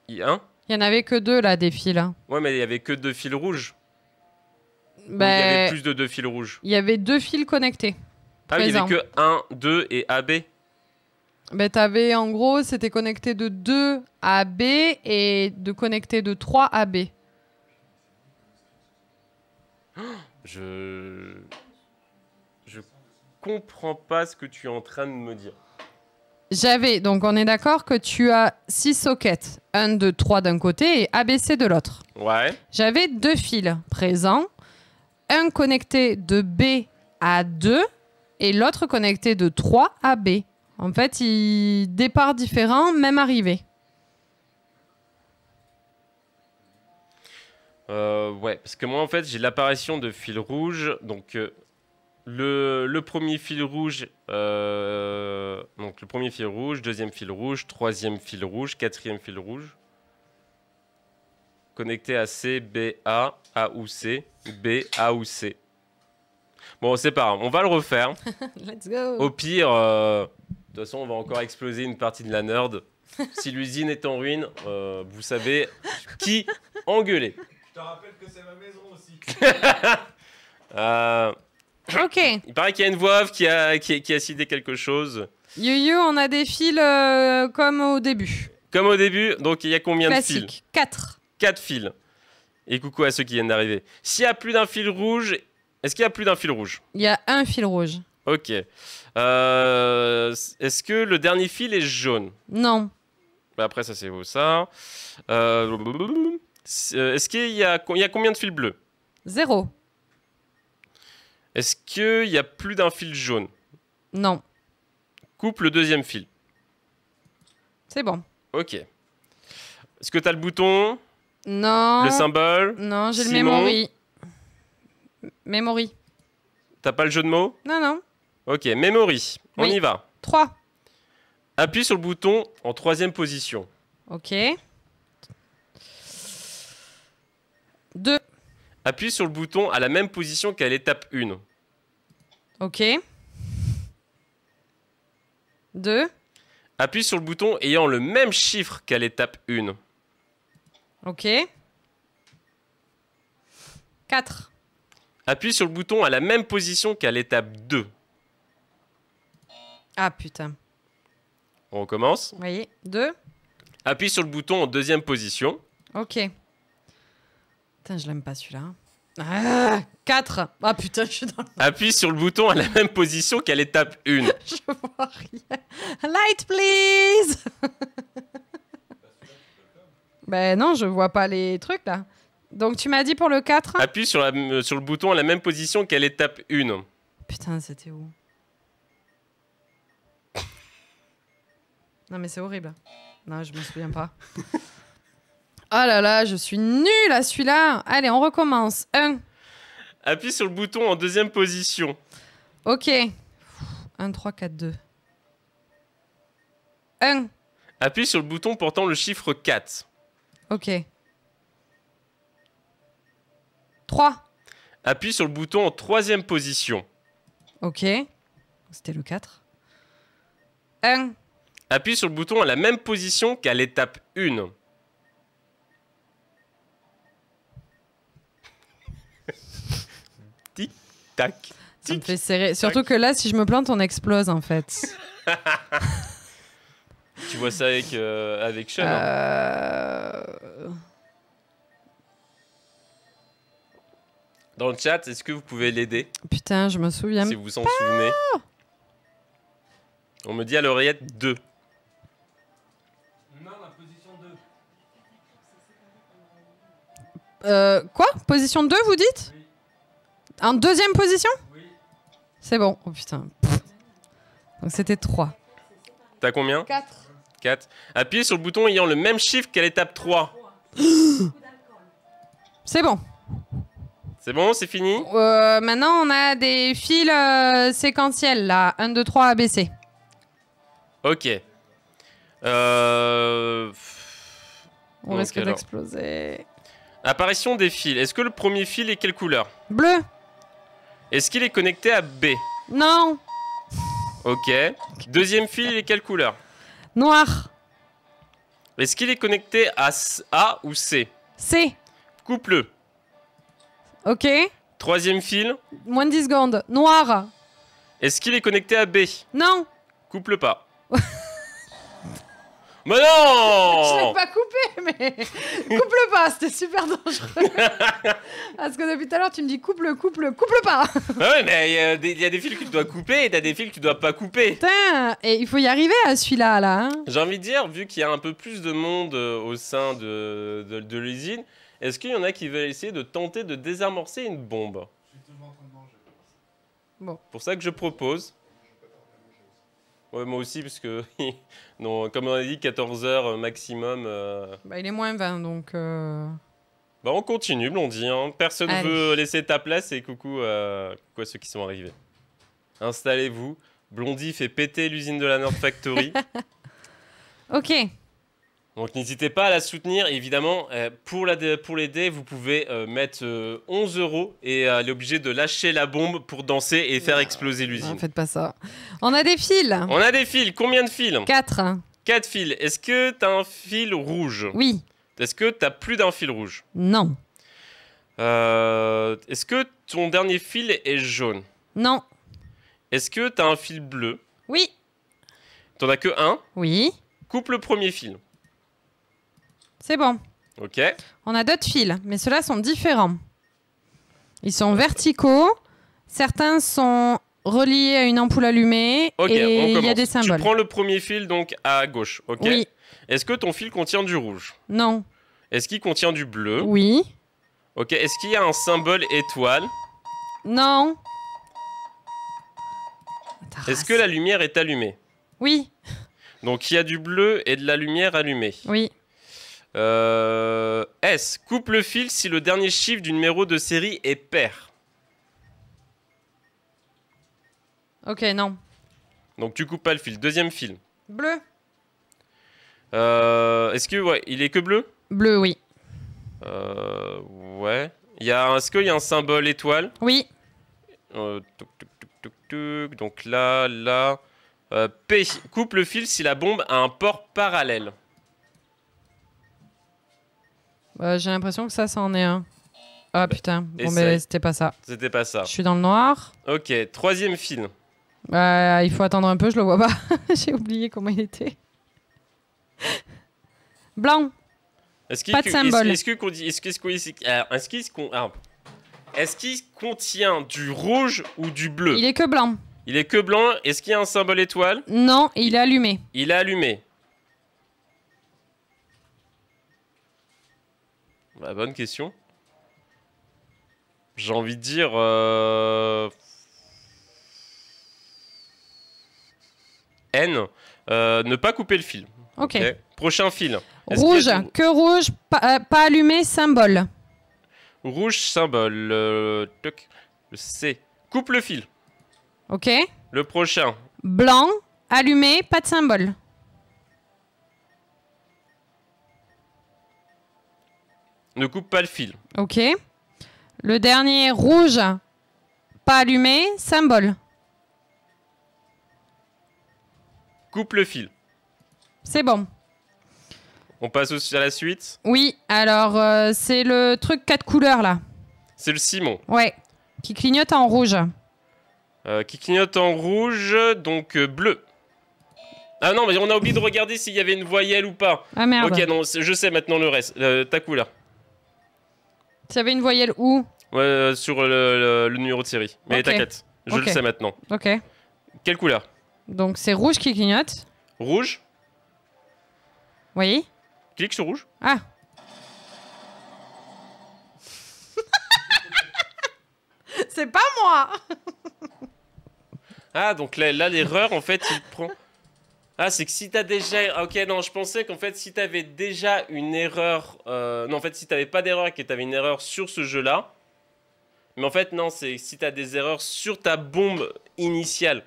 Hein? Il y en avait que 2 là, des fils. Hein. Ouais, mais il y avait que 2 fils rouges. Ou il y Ben, avait plus de 2 fils rouges. il y avait 2 fils connectés. Ah oui, il y présents. avait que 1, 2 et AB. Ben, t'avais en gros, c'était connecté de 2 à B et de connecté de 3 à B. Je comprends pas ce que tu es en train de me dire. J'avais, donc on est d'accord que tu as 6 sockets, 1, 2, 3 d'un côté et ABC de l'autre. Ouais. J'avais 2 fils présents, un connecté de B à 2 et l'autre connecté de 3 à B. En fait, ils départ différents, même arrivée. Ouais, parce que moi, en fait, j'ai l'apparition de fil rouge. Donc, le premier fil rouge, donc le premier fil rouge, deuxième fil rouge, troisième fil rouge, quatrième fil rouge. Connecté à C, B, A ou C, B, A ou C. Bon, c'est pas grave, on va le refaire. Let's go. Au pire, de toute façon, on va encore exploser une partie de la nerd. Si l'usine est en ruine, vous savez qui engueuler. Je te rappelle que c'est ma maison aussi. Ok. Il paraît qu'il y a une voix off qui a cité quelque chose. Yu, on a des fils comme au début. Comme au début, donc il y a combien de fils? Classique. 4. 4 fils. Et coucou à ceux qui viennent d'arriver. S'il y a plus d'un fil rouge, est-ce qu'il y a plus d'un fil rouge? Il y a un fil rouge. Ok. Est-ce que le dernier fil est jaune? Non. Bah après, ça c'est ça. Est-ce qu'il y a combien de fils bleus? 0. Est-ce qu'il y a plus d'un fil jaune? Non. Coupe le deuxième fil. C'est bon. Ok. Est-ce que tu as le bouton? Non. Le symbole? Non, j'ai le Simon? memory. Memory. T'as pas le jeu de mots? Non, non. Ok, memory. On Oui. y va. 3. Appuie sur le bouton en troisième position. Ok. 2. Appuie sur le bouton à la même position qu'à l'étape 1. Ok. 2. Appuie sur le bouton ayant le même chiffre qu'à l'étape 1. Ok. 4. Appuie sur le bouton à la même position qu'à l'étape 2. Ah putain. On recommence. Vous voyez 2. Appuie sur le bouton en deuxième position. Ok. Putain, je l'aime pas celui-là. Ah, 4. Ah putain, je suis dans le... Appuie sur le bouton à la même position qu'à l'étape 1. Je vois rien. Light, please. Ben non, je vois pas les trucs là. Donc tu m'as dit pour le 4. Appuie sur le bouton à la même position qu'à l'étape 1. Putain, c'était où? Non mais c'est horrible. Non, je me souviens pas. Oh là là, je suis nulle à celui-là. Allez, on recommence. 1. Appuie sur le bouton en deuxième position. Ok. 1, 3, 4, 2. 1. Appuie sur le bouton portant le chiffre 4. Ok. 3. Appuie sur le bouton en troisième position. Ok. C'était le 4. 1. Appuie sur le bouton à la même position qu'à l'étape 1. Tic, tac. Ça me Tic. fait serrer. Surtout que là, si je me plante, on explose en fait. Tu vois ça avec Sean, hein. Dans le chat, est-ce que vous pouvez l'aider Putain, je me souviens. si vous vous en souvenez? On me dit à l'oreillette 2. Non, la position 2. Quoi? Position 2, vous dites? Oui. En deuxième position? Oui. C'est bon. Oh putain. Donc c'était 3. T'as combien? 4. 4. Appuyez sur le bouton ayant le même chiffre qu'à l'étape 3. C'est bon. C'est bon, c'est fini? Maintenant, on a des fils séquentiels là. 1, 2, 3, ABC. Ok. On Donc, risque alors. d'exploser. Apparition des fils. Est-ce que le premier fil est quelle couleur? Bleu. Est-ce qu'il est connecté à B? Non. Ok. Deuxième fil, il est quelle couleur? Noir. Est-ce qu'il est connecté à A ou C? C. Coupe-le. Ok. Troisième fil. Moins de 10 secondes. Noir. Est-ce qu'il est connecté à B? Non. Coupe-le pas. Mais Je l'ai non! pas coupé, mais coupe-le pas, c'était super dangereux. Parce que depuis tout à l'heure, tu me dis coupe-le pas. Bah ouais, mais il y a des fils que tu dois couper et t'as des fils que tu dois pas couper. Putain, et il faut y arriver à celui-là, là. Hein. J'ai envie de dire, vu qu'il y a un peu plus de monde au sein de l'usine, est-ce qu'il y en a qui veulent essayer de tenter de désamorcer une bombe? Je suis toujours en train de manger. Bon. Pour ça que je propose. Ouais, moi aussi, parce que, non, comme on a dit, 14 heures maximum. Bah, il est moins 20, donc... Bah, on continue, Blondie. Hein. Personne Allez. veut laisser ta place et coucou à ceux qui sont arrivés. Installez-vous. Blondie fait péter l'usine de la Nord Factory. Ok. Donc n'hésitez pas à la soutenir. Évidemment, pour l'aider, vous pouvez mettre 11 € et elle est obligée de lâcher la bombe pour danser et faire exploser l'usine. Ne faites pas ça. On a des fils. On a des fils. Combien de fils? 4. 4 fils. Est-ce que tu as un fil rouge? Oui. Est-ce que tu as plus d'un fil rouge? Non. Est-ce que ton dernier fil est jaune? Non. Est-ce que tu as un fil bleu? Oui. T'en as que un? Oui. Coupe le premier fil. C'est bon. Ok. On a d'autres fils, mais ceux-là sont différents. Ils sont verticaux. Certains sont reliés à une ampoule allumée. Ok, et on il commence. y a des symboles. Tu prends le premier fil donc à gauche. Ok. Oui. Est-ce que ton fil contient du rouge? Non. Est-ce qu'il contient du bleu? Oui. Ok. Est-ce qu'il y a un symbole étoile? Non. Est-ce que la lumière est allumée? Oui. Donc il y a du bleu et de la lumière allumée. Oui. S. Coupe le fil si le dernier chiffre du numéro de série est pair. Ok, non. Donc tu coupes pas le fil. Deuxième fil. Bleu. Est-ce que ouais, il est que bleu? Bleu, oui. Ouais. Est-ce qu'il y a un symbole étoile? Oui. Touc, touc, touc, touc, touc. Donc là. P. Coupe le fil si la bombe a un port parallèle. J'ai l'impression que ça en est un. Ah putain. Bon, essaye. mais c'était pas ça. C'était pas ça. Je suis dans le noir. Ok. Troisième fil. Il faut attendre un peu, je le vois pas. J'ai oublié comment il était. Blanc. Pas de symbole. Est-ce qu'il contient du rouge ou du bleu? Il est que blanc. Il est que blanc. Est-ce qu'il y a un symbole étoile? Non, il est allumé. Il est allumé. Bah, bonne question. J'ai envie de dire... N. Ne pas couper le fil. Ok. Ok. Prochain fil. Est-ce Rouge, qu'il y a du- que rouge, pas allumé, symbole. Rouge, symbole. Toc. Le C. Coupe le fil. Ok. Le prochain. Blanc, allumé, pas de symbole. Ne coupe pas le fil. Ok. Le dernier, rouge, pas allumé, symbole. Coupe le fil. C'est bon. On passe à la suite. Oui, alors c'est le truc 4 couleurs là. C'est le ciment. Ouais. Qui clignote en rouge. Qui clignote en rouge, donc bleu. Ah non, mais on a oublié de regarder s'il y avait une voyelle ou pas. Ah merde. Ok, non, je sais maintenant le reste. Ta couleur. Tu avais une voyelle où? Ouais, sur le numéro de série. Mais Ok. t'inquiète, je Ok. le sais maintenant. Ok. Quelle couleur? Donc c'est rouge qui clignote. Rouge. Oui. Clique sur rouge. Ah. C'est pas moi. Ah, donc là l'erreur, en fait, il prend... Ah, c'est que si t'as déjà... Ok, non, je pensais qu'en fait, si t'avais déjà une erreur... Non, en fait, si t'avais pas d'erreur et que t'avais une erreur sur ce jeu-là... Mais en fait, non, c'est si t'as des erreurs sur ta bombe initiale.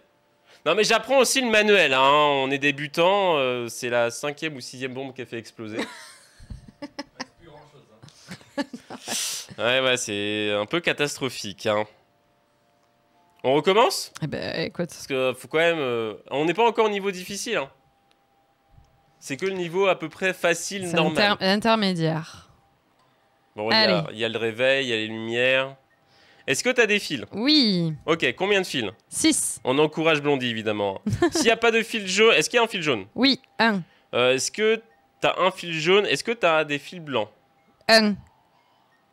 Non, mais j'apprends aussi le manuel, hein. On est débutant, c'est la 5e ou 6e bombe qui a fait exploser. Plus grand chose. Hein. Ouais, c'est un peu catastrophique, hein. On recommence? Eh ben, écoute. Parce que faut quand même... on n'est pas encore au niveau difficile. Hein. C'est que le niveau à peu près facile, C'est normal. intermédiaire. Bon, Allez. il y a le réveil, il y a les lumières. Est-ce que t'as des fils? Oui. Ok, combien de fils? 6. On encourage Blondie, évidemment. S'il n'y a pas de fil jaune... Est-ce qu'il y a un fil jaune? Oui. 1. Est-ce que t'as un fil jaune? Est-ce que t'as des fils blancs? 1.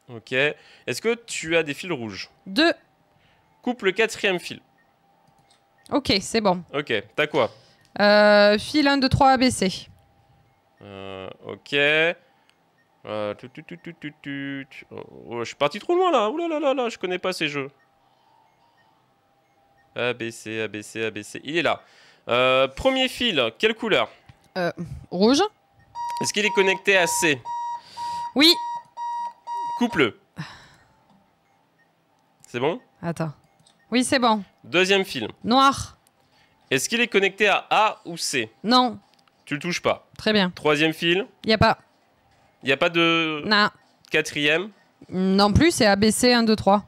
Ok. Est-ce que tu as des fils rouges? 2. Coupe le 4e fil. Ok, c'est bon. Ok, t'as quoi? Fil 1, 2, 3, ABC. Ok. Oh, je suis parti trop loin là. Ouh là là là là, je connais pas ces jeux. ABC, ABC, ABC. Il est là. Premier fil, quelle couleur? Rouge. Est-ce qu'il est connecté à C? Oui. Coupe-le. C'est bon? Attends. Oui, c'est bon. Deuxième fil. Noir. Est-ce qu'il est connecté à A ou C? Non. Tu le touches pas. Très bien. Troisième fil. Y a pas. Il n'y a pas de Non. quatrième? Non plus, c'est ABC 1, 2, 3.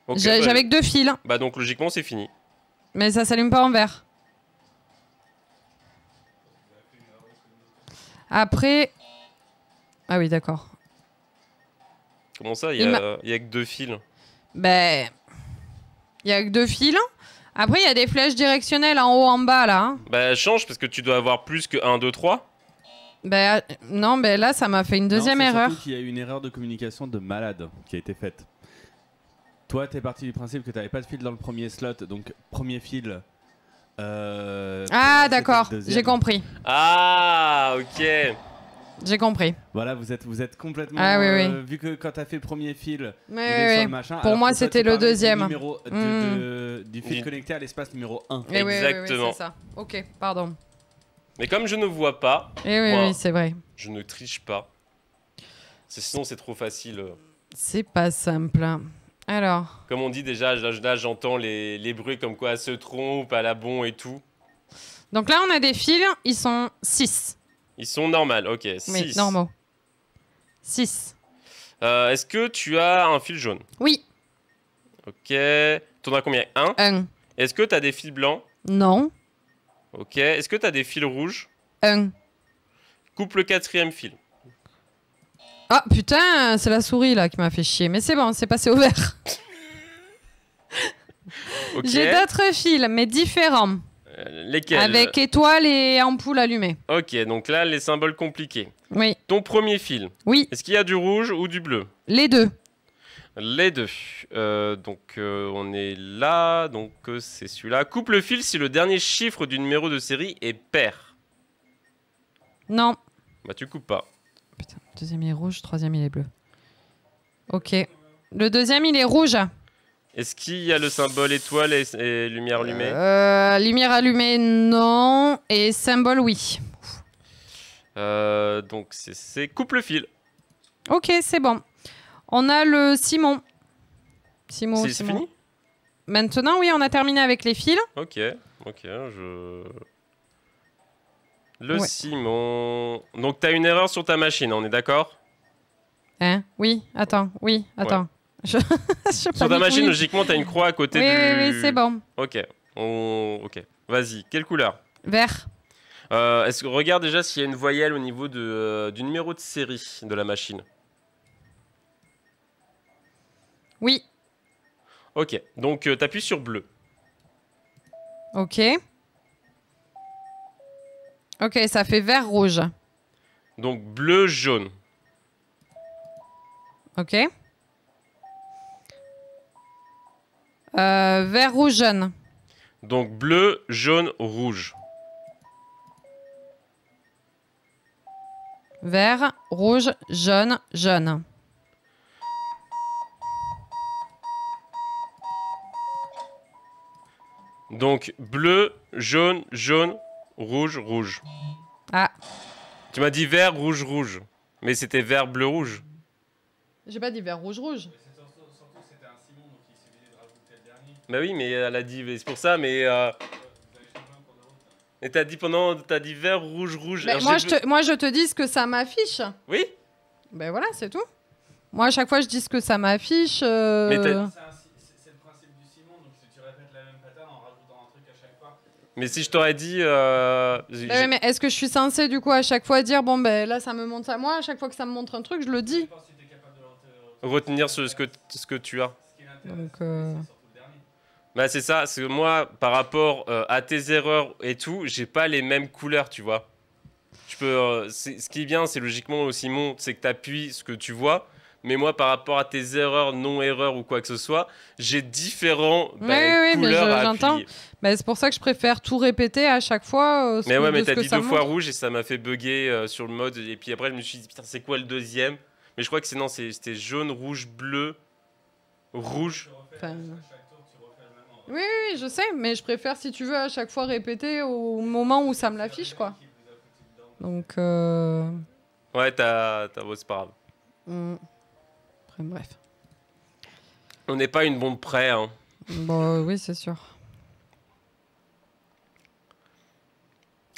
Ok, J'avais que 2 fils. bah donc logiquement c'est fini. Mais ça s'allume pas en vert. Après... Ah oui, d'accord. Comment ça? Il y a que 2 fils. Ben... Il y a que 2 fils. Après, il y a des flèches directionnelles en haut, en bas, là. Hein. Bah change parce que tu dois avoir plus que 1, 2, 3. Ben, non, ben là, ça m'a fait une deuxième Non, c'est erreur. surtout qu'il y a une erreur de communication de malade qui a été faite. Toi, t'es parti du principe que t'avais pas de fil dans le premier slot, donc premier fil. Ah, d'accord, j'ai compris. Ah, ok. J'ai compris. Voilà, vous êtes complètement. Ah, oui, oui. Vu que quand t'as fait le premier fil, il Mais est oui, sur oui. le machin. Pour alors moi, que toi, c'était tu le parlais du deuxième. numéro du fil connecté à l'espace numéro 1. Eh oui, Exactement. oui, c'est ça. Ok, pardon. Mais comme je ne vois pas, Eh oui, moi, oui, c'est vrai. je ne triche pas. Sinon, c'est trop facile. C'est pas simple. Alors, Comme on dit déjà, là j'entends les bruits comme quoi elle se trompe, à la bon et tout. donc là, on a des fils, ils sont 6. Ils sont normaux, ok. 6. Oui, normaux. 6. Est-ce que tu as un fil jaune? Oui, Ok. T'en as combien? 1. 1. Est-ce que tu as des fils blancs? Non, Ok. Est-ce que tu as des fils rouges? 1. Coupe le 4e fil. Ah, putain, c'est la souris, là, qui m'a fait chier. Mais c'est bon, c'est passé au vert. Ok. J'ai d'autres fils, mais différents. Lesquels? Avec étoiles et ampoules allumées. Ok, donc là, les symboles compliqués. Oui, Ton premier fil, oui, est-ce qu'il y a du rouge ou du bleu? les deux. Les deux. On est là, donc c'est celui-là. Coupe le fil si le dernier chiffre du numéro de série est pair. Non. Bah tu coupes pas. Putain, deuxième il est rouge, troisième il est bleu. Ok. Le deuxième il est rouge. Est-ce qu'il y a le symbole étoile et lumière allumée? Lumière allumée, non. Et symbole, oui. Donc c'est coupe le fil. Ok, c'est bon. On a le Simon. Simon. C'est fini? Maintenant, oui, on a terminé avec les fils. Ok, Le Ouais. Simon. Donc t'as une erreur sur ta machine, on est d'accord? Hein? Oui, attends, oui, attends. Je Sur ta machine, logiquement, t'as une croix à côté oui, du... oui, c'est bon. Ok, ok. Vas-y, quelle couleur? Vert. Est-ce que regarde déjà s'il y a une voyelle au niveau du numéro de série de la machine? Oui. Ok, donc t'appuies sur bleu. Ok. Ok, ça fait vert, rouge. Donc bleu, jaune. Ok. Vert, rouge, jaune. Donc bleu, jaune, rouge. Vert, rouge, jaune, jaune. Donc bleu, jaune, jaune, rouge, rouge. Ah. Tu m'as dit vert, rouge, rouge. Mais c'était vert, bleu, rouge. J'ai pas dit vert, rouge, rouge. Surtout, c'était un Simon, donc il suffisait de rajouter le dernier. Bah oui, mais elle a dit, c'est pour ça, mais... Vous avez changé un pour de l'autre. Et t'as dit vert, rouge, rouge. Mais Alors, moi, j'ai- moi, je te dis ce que ça m'affiche. Oui. Ben voilà, c'est tout. Moi, à chaque fois, je dis ce que ça m'affiche. Mais t'as- C'est le principe du Mais si je t'aurais dit... Ouais, mais est-ce que je suis censée du coup à chaque fois dire bon ben là ça me montre à moi, à chaque fois que ça me montre un truc, je le dis. retenir ce que tu as. Donc Bah c'est ça, c'est que moi, par rapport à tes erreurs et tout, j'ai pas les mêmes couleurs, tu vois. Tu peux, ce qui est bien, c'est logiquement, Simon, c'est que tu appuies ce que tu vois. Mais moi, par rapport à tes erreurs, non-erreurs ou quoi que ce soit, j'ai différents oui, mais couleurs à j'entends. appuyer. Bah, c'est pour ça que je préfère tout répéter à chaque fois. Mais ouais, mais de ce t'as que dit ça 2 fois montre. rouge et ça m'a fait bugger sur le mode. Et puis après, je me suis dit, putain, c'est quoi le deuxième? Mais je crois que c'est non, c'était jaune, rouge, bleu, rouge. Enfin, oui, oui, je sais, mais je préfère si tu veux à chaque fois répéter au moment où ça me l'affiche, quoi. Donc, Ouais, t'as c'est pas grave. Après, bref. On n'est pas une bombe près, hein. Bon, oui, c'est sûr.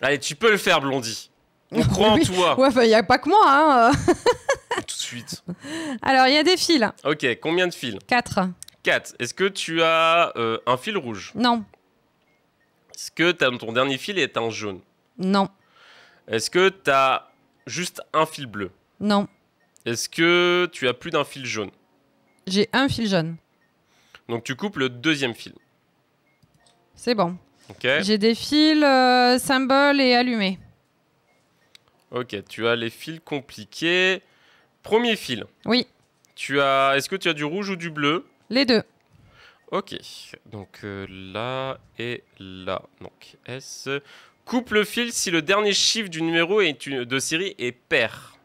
Allez, tu peux le faire, Blondie. On croit en Oui. toi. Ouais, il n'y a pas que moi, hein. Tout de suite. Alors, il y a des fils. Ok, combien de fils? 4. 4. Est-ce que tu as un fil rouge? Non. Est-ce que ton dernier fil est un jaune? Non. Est-ce que tu as juste un fil bleu? Non. Est-ce que tu as plus d'un fil jaune? J'ai un fil jaune. Donc tu coupes le deuxième fil. C'est bon. Ok. J'ai des fils symboles et allumés. Ok, tu as les fils compliqués. Premier fil. Oui, Est-ce que tu as du rouge ou du bleu? les deux. Ok. Donc là et là. Donc S. Coupe le fil si le dernier chiffre du numéro de série est pair.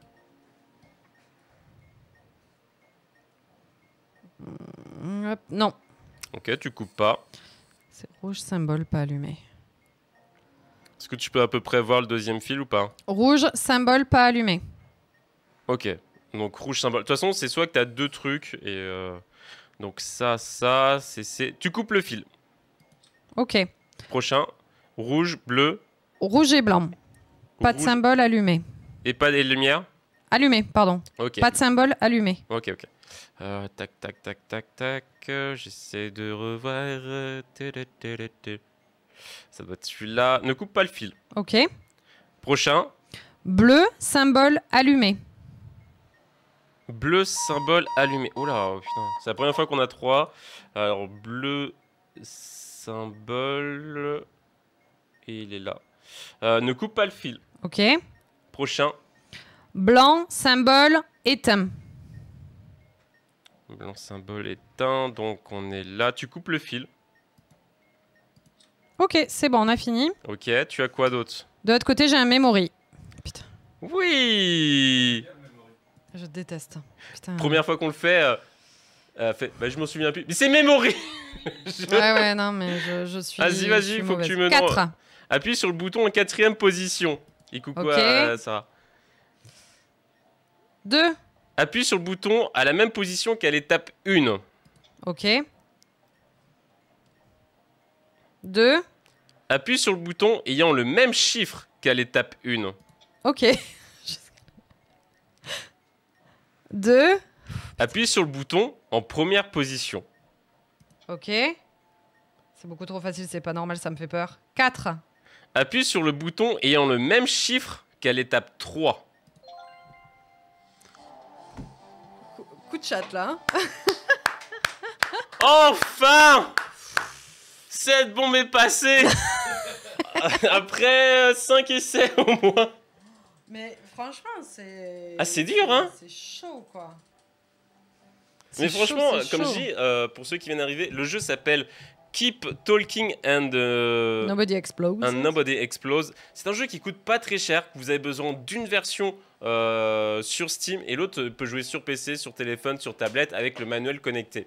Hop, non. Ok, tu coupes pas. C'est rouge symbole pas allumé. Est-ce que tu peux à peu près voir le deuxième fil ou pas? Rouge symbole pas allumé. Ok. Donc rouge symbole. De toute façon, c'est soit que tu as deux trucs et donc ça, c'est. Tu coupes le fil. Ok. Prochain. Rouge, bleu. Rouge et blanc. Pas de rouge symbole allumé. et pas des lumières. Allumé, pardon. Ok. Pas de symbole allumé. Ok, ok. Tac, tac, tac, tac, tac. J'essaie de revoir. Ça doit être celui-là. Ne coupe pas le fil. Ok. Prochain. Bleu symbole allumé. Bleu, symbole allumé. Oh là, oh putain. C'est la première fois qu'on a 3. Alors, bleu, symbole. Et il est là. Ne coupe pas le fil. Ok. Prochain. Blanc symbole éteint. Blanc, symbole éteint. Donc, on est là. Tu coupes le fil. Ok, c'est bon, on a fini. Ok, tu as quoi d'autre? De l'autre côté, j'ai un memory. Putain, Oui. je déteste. Putain. Première fois qu'on le fait, je m'en souviens plus. Mais c'est Memory. Ouais, non, mais je suis. Vas-y, il faut que tu me 4. Appuie sur le bouton en 4e position. Il coupe quoi, Ok. ça? 2. Appuie sur le bouton à la même position qu'à l'étape 1. Ok. 2. Appuie sur le bouton ayant le même chiffre qu'à l'étape 1. Ok. 2. Appuie sur le bouton en première position. Ok. C'est beaucoup trop facile, c'est pas normal, ça me fait peur. 4. Appuie sur le bouton ayant le même chiffre qu'à l'étape 3. Coup de chat là. Enfin! Cette bombe est passée. Après 5 essais au moins. Mais franchement, c'est. Ah, c'est dur, hein? C'est chaud quoi. Mais C'est franchement, chaud, c'est comme chaud. je dis, pour ceux qui viennent d'arriver, le jeu s'appelle Keep Talking and Nobody explodes. Nobody Explodes. C'est un jeu qui coûte pas très cher. Vous avez besoin d'une version sur Steam et l'autre peut jouer sur PC, sur téléphone, sur tablette avec le manuel connecté.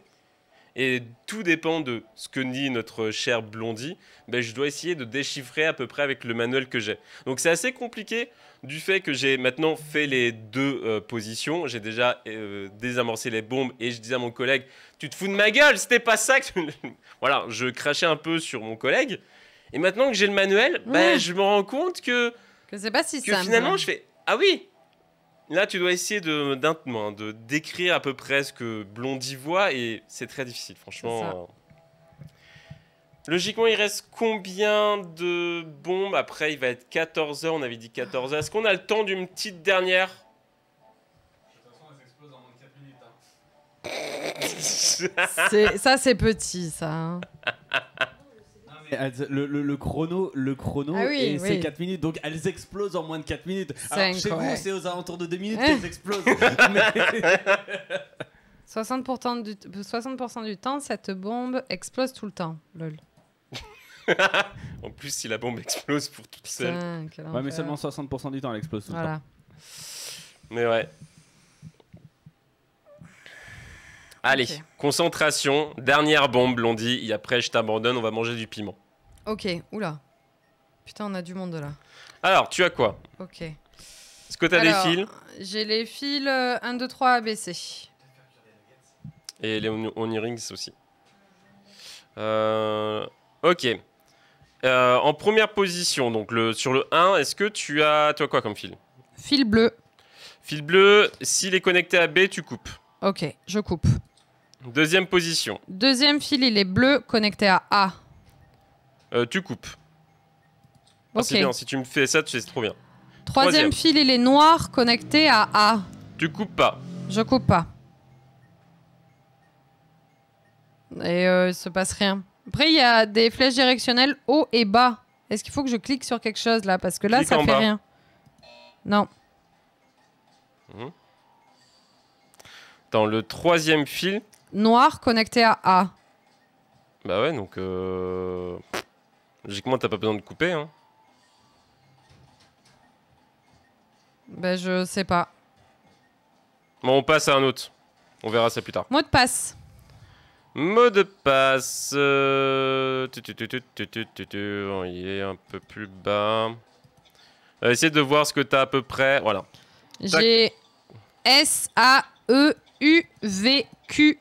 Et tout dépend de ce que dit notre cher Blondie. Ben, je dois essayer de déchiffrer à peu près avec le manuel que j'ai. Donc c'est assez compliqué du fait que j'ai maintenant fait les deux positions. J'ai déjà désamorcé les bombes et je disais à mon collègue, tu te fous de ma gueule, c'était pas ça que... Voilà, je crachais un peu sur mon collègue. Et maintenant que j'ai le manuel, ben, je me rends compte que c'est pas si simple. finalement je fais, ah oui, là tu dois essayer de décrire à peu près ce que Blondie voit et c'est très difficile, franchement. Logiquement, il reste combien de bombes? Après, il va être 14 h. On avait dit 14 h. Est-ce qu'on a le temps d'une petite dernière? De toute façon, elles explosent en moins de 4 minutes. Hein. Ça, c'est petit, ça. Hein. Le chrono Ah oui, et c'est oui. 4 minutes, donc elles explosent en moins de 4 minutes. C'est Alors chez vous, incorrect. c'est aux alentours de 2 minutes qu'elles explosent. Mais- 60% du temps, cette bombe explose tout le temps. Lol. En plus, si la bombe explose pour toute seule. Putain, quel Ouais, mais enfer. seulement 60% du temps, elle explose tout le temps. Voilà. Mais ouais. Allez, Ok. concentration. Dernière bombe, Blondie. Et après, je t'abandonne, on va manger du piment. Ok, oula. Putain, on a du monde là. Alors, tu as quoi? Ok. Est-ce que tu as des Alors, fils? J'ai les fils 1, 2, 3 ABC. Et les Onirings aussi. Ok. En première position, donc sur le 1, est-ce que tu as quoi comme fil? Fil bleu. Fil bleu, s'il est connecté à B, tu coupes. Ok, je coupe. Deuxième position, Deuxième fil, il est bleu, connecté à A. tu coupes. Ah, Ok. c'est bien, si tu me fais ça, c'est trop bien. Troisième fil, il est noir, connecté à A. Tu coupes pas. Je coupe pas. Et il se passe rien. Après, il y a des flèches directionnelles haut et bas. Est-ce qu'il faut que je clique sur quelque chose là? Parce que là, Clique ça en fait bas. rien. Non. Dans le troisième fil, Noir, connecté à A. bah ouais, donc logiquement, t'as pas besoin de couper. Hein. Ben, je sais pas. Bon, on passe à un autre. On verra ça plus tard. Mot de passe. Mot de passe. Il est un peu plus bas. Essaye de voir ce que t'as à peu près. Voilà. J'ai S-A-E-U-V-Q.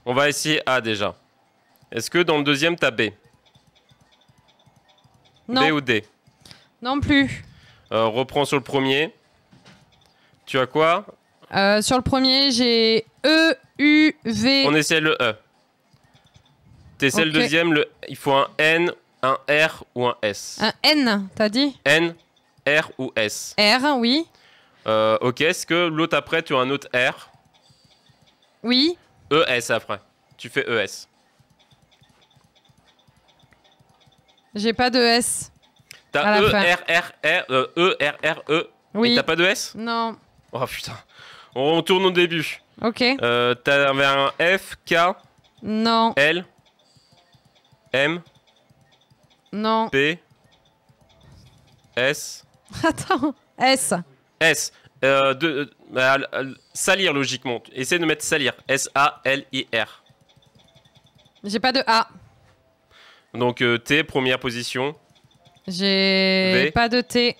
On va essayer A déjà. Est-ce que dans le deuxième, t'as B? Non, B ou D? non plus. Reprends sur le premier. Tu as quoi? Sur le premier, j'ai E-U-V. On essaie le E. T'essaies le Ok. deuxième, il faut un N, un R ou un S. Un N, t'as dit? N, R ou S. R, oui. Ok, est-ce que l'autre après, tu as un autre R? Oui. ES après. Tu fais E ES. J'ai pas de S. À T'as la E, fin. R, R, R, E, R, R, E. Oui. Et t'as pas de S? Non. Oh putain. On tourne au début. Ok. T'avais un F, K, Non. L, M, Non. P, S, Attends. S. S. Salir logiquement. Essaye de mettre salir. S-A-L-I-R. J'ai pas de A. Donc T, première position. J'ai V. pas de T.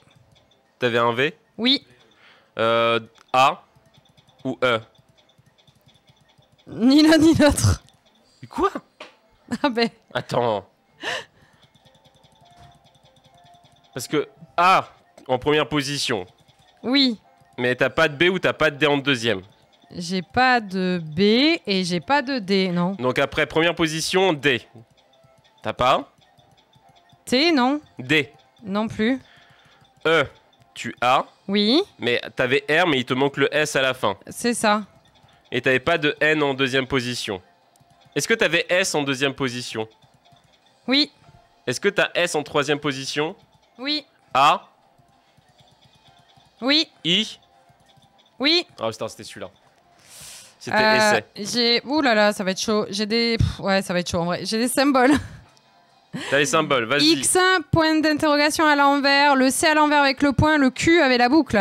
T'avais un V. Oui. A ou E. Ni l'un ni l'autre. Quoi? Ah ben. Attends. Parce que A en première position. Oui. Mais t'as pas de B ou t'as pas de D en deuxième. J'ai pas de B et j'ai pas de D, non. Donc après, première position, D. T'as pas? T, non. D. Non plus. E, tu as. Oui. Mais t'avais R, mais il te manque le S à la fin. C'est ça. Et t'avais pas de N en deuxième position. Est-ce que t'avais S en deuxième position? Oui. Est-ce que t'as S en troisième position? Oui. A, Oui. I. Oui. Oh putain, c'était celui-là. C'était essai. J'ai. Ouh là là, ça va être chaud. J'ai des. Ouais, ça va être chaud en vrai. J'ai des symboles. T'as les symboles, vas-y. X, point d'interrogation à l'envers. Le C à l'envers avec le point. Le Q avec la boucle.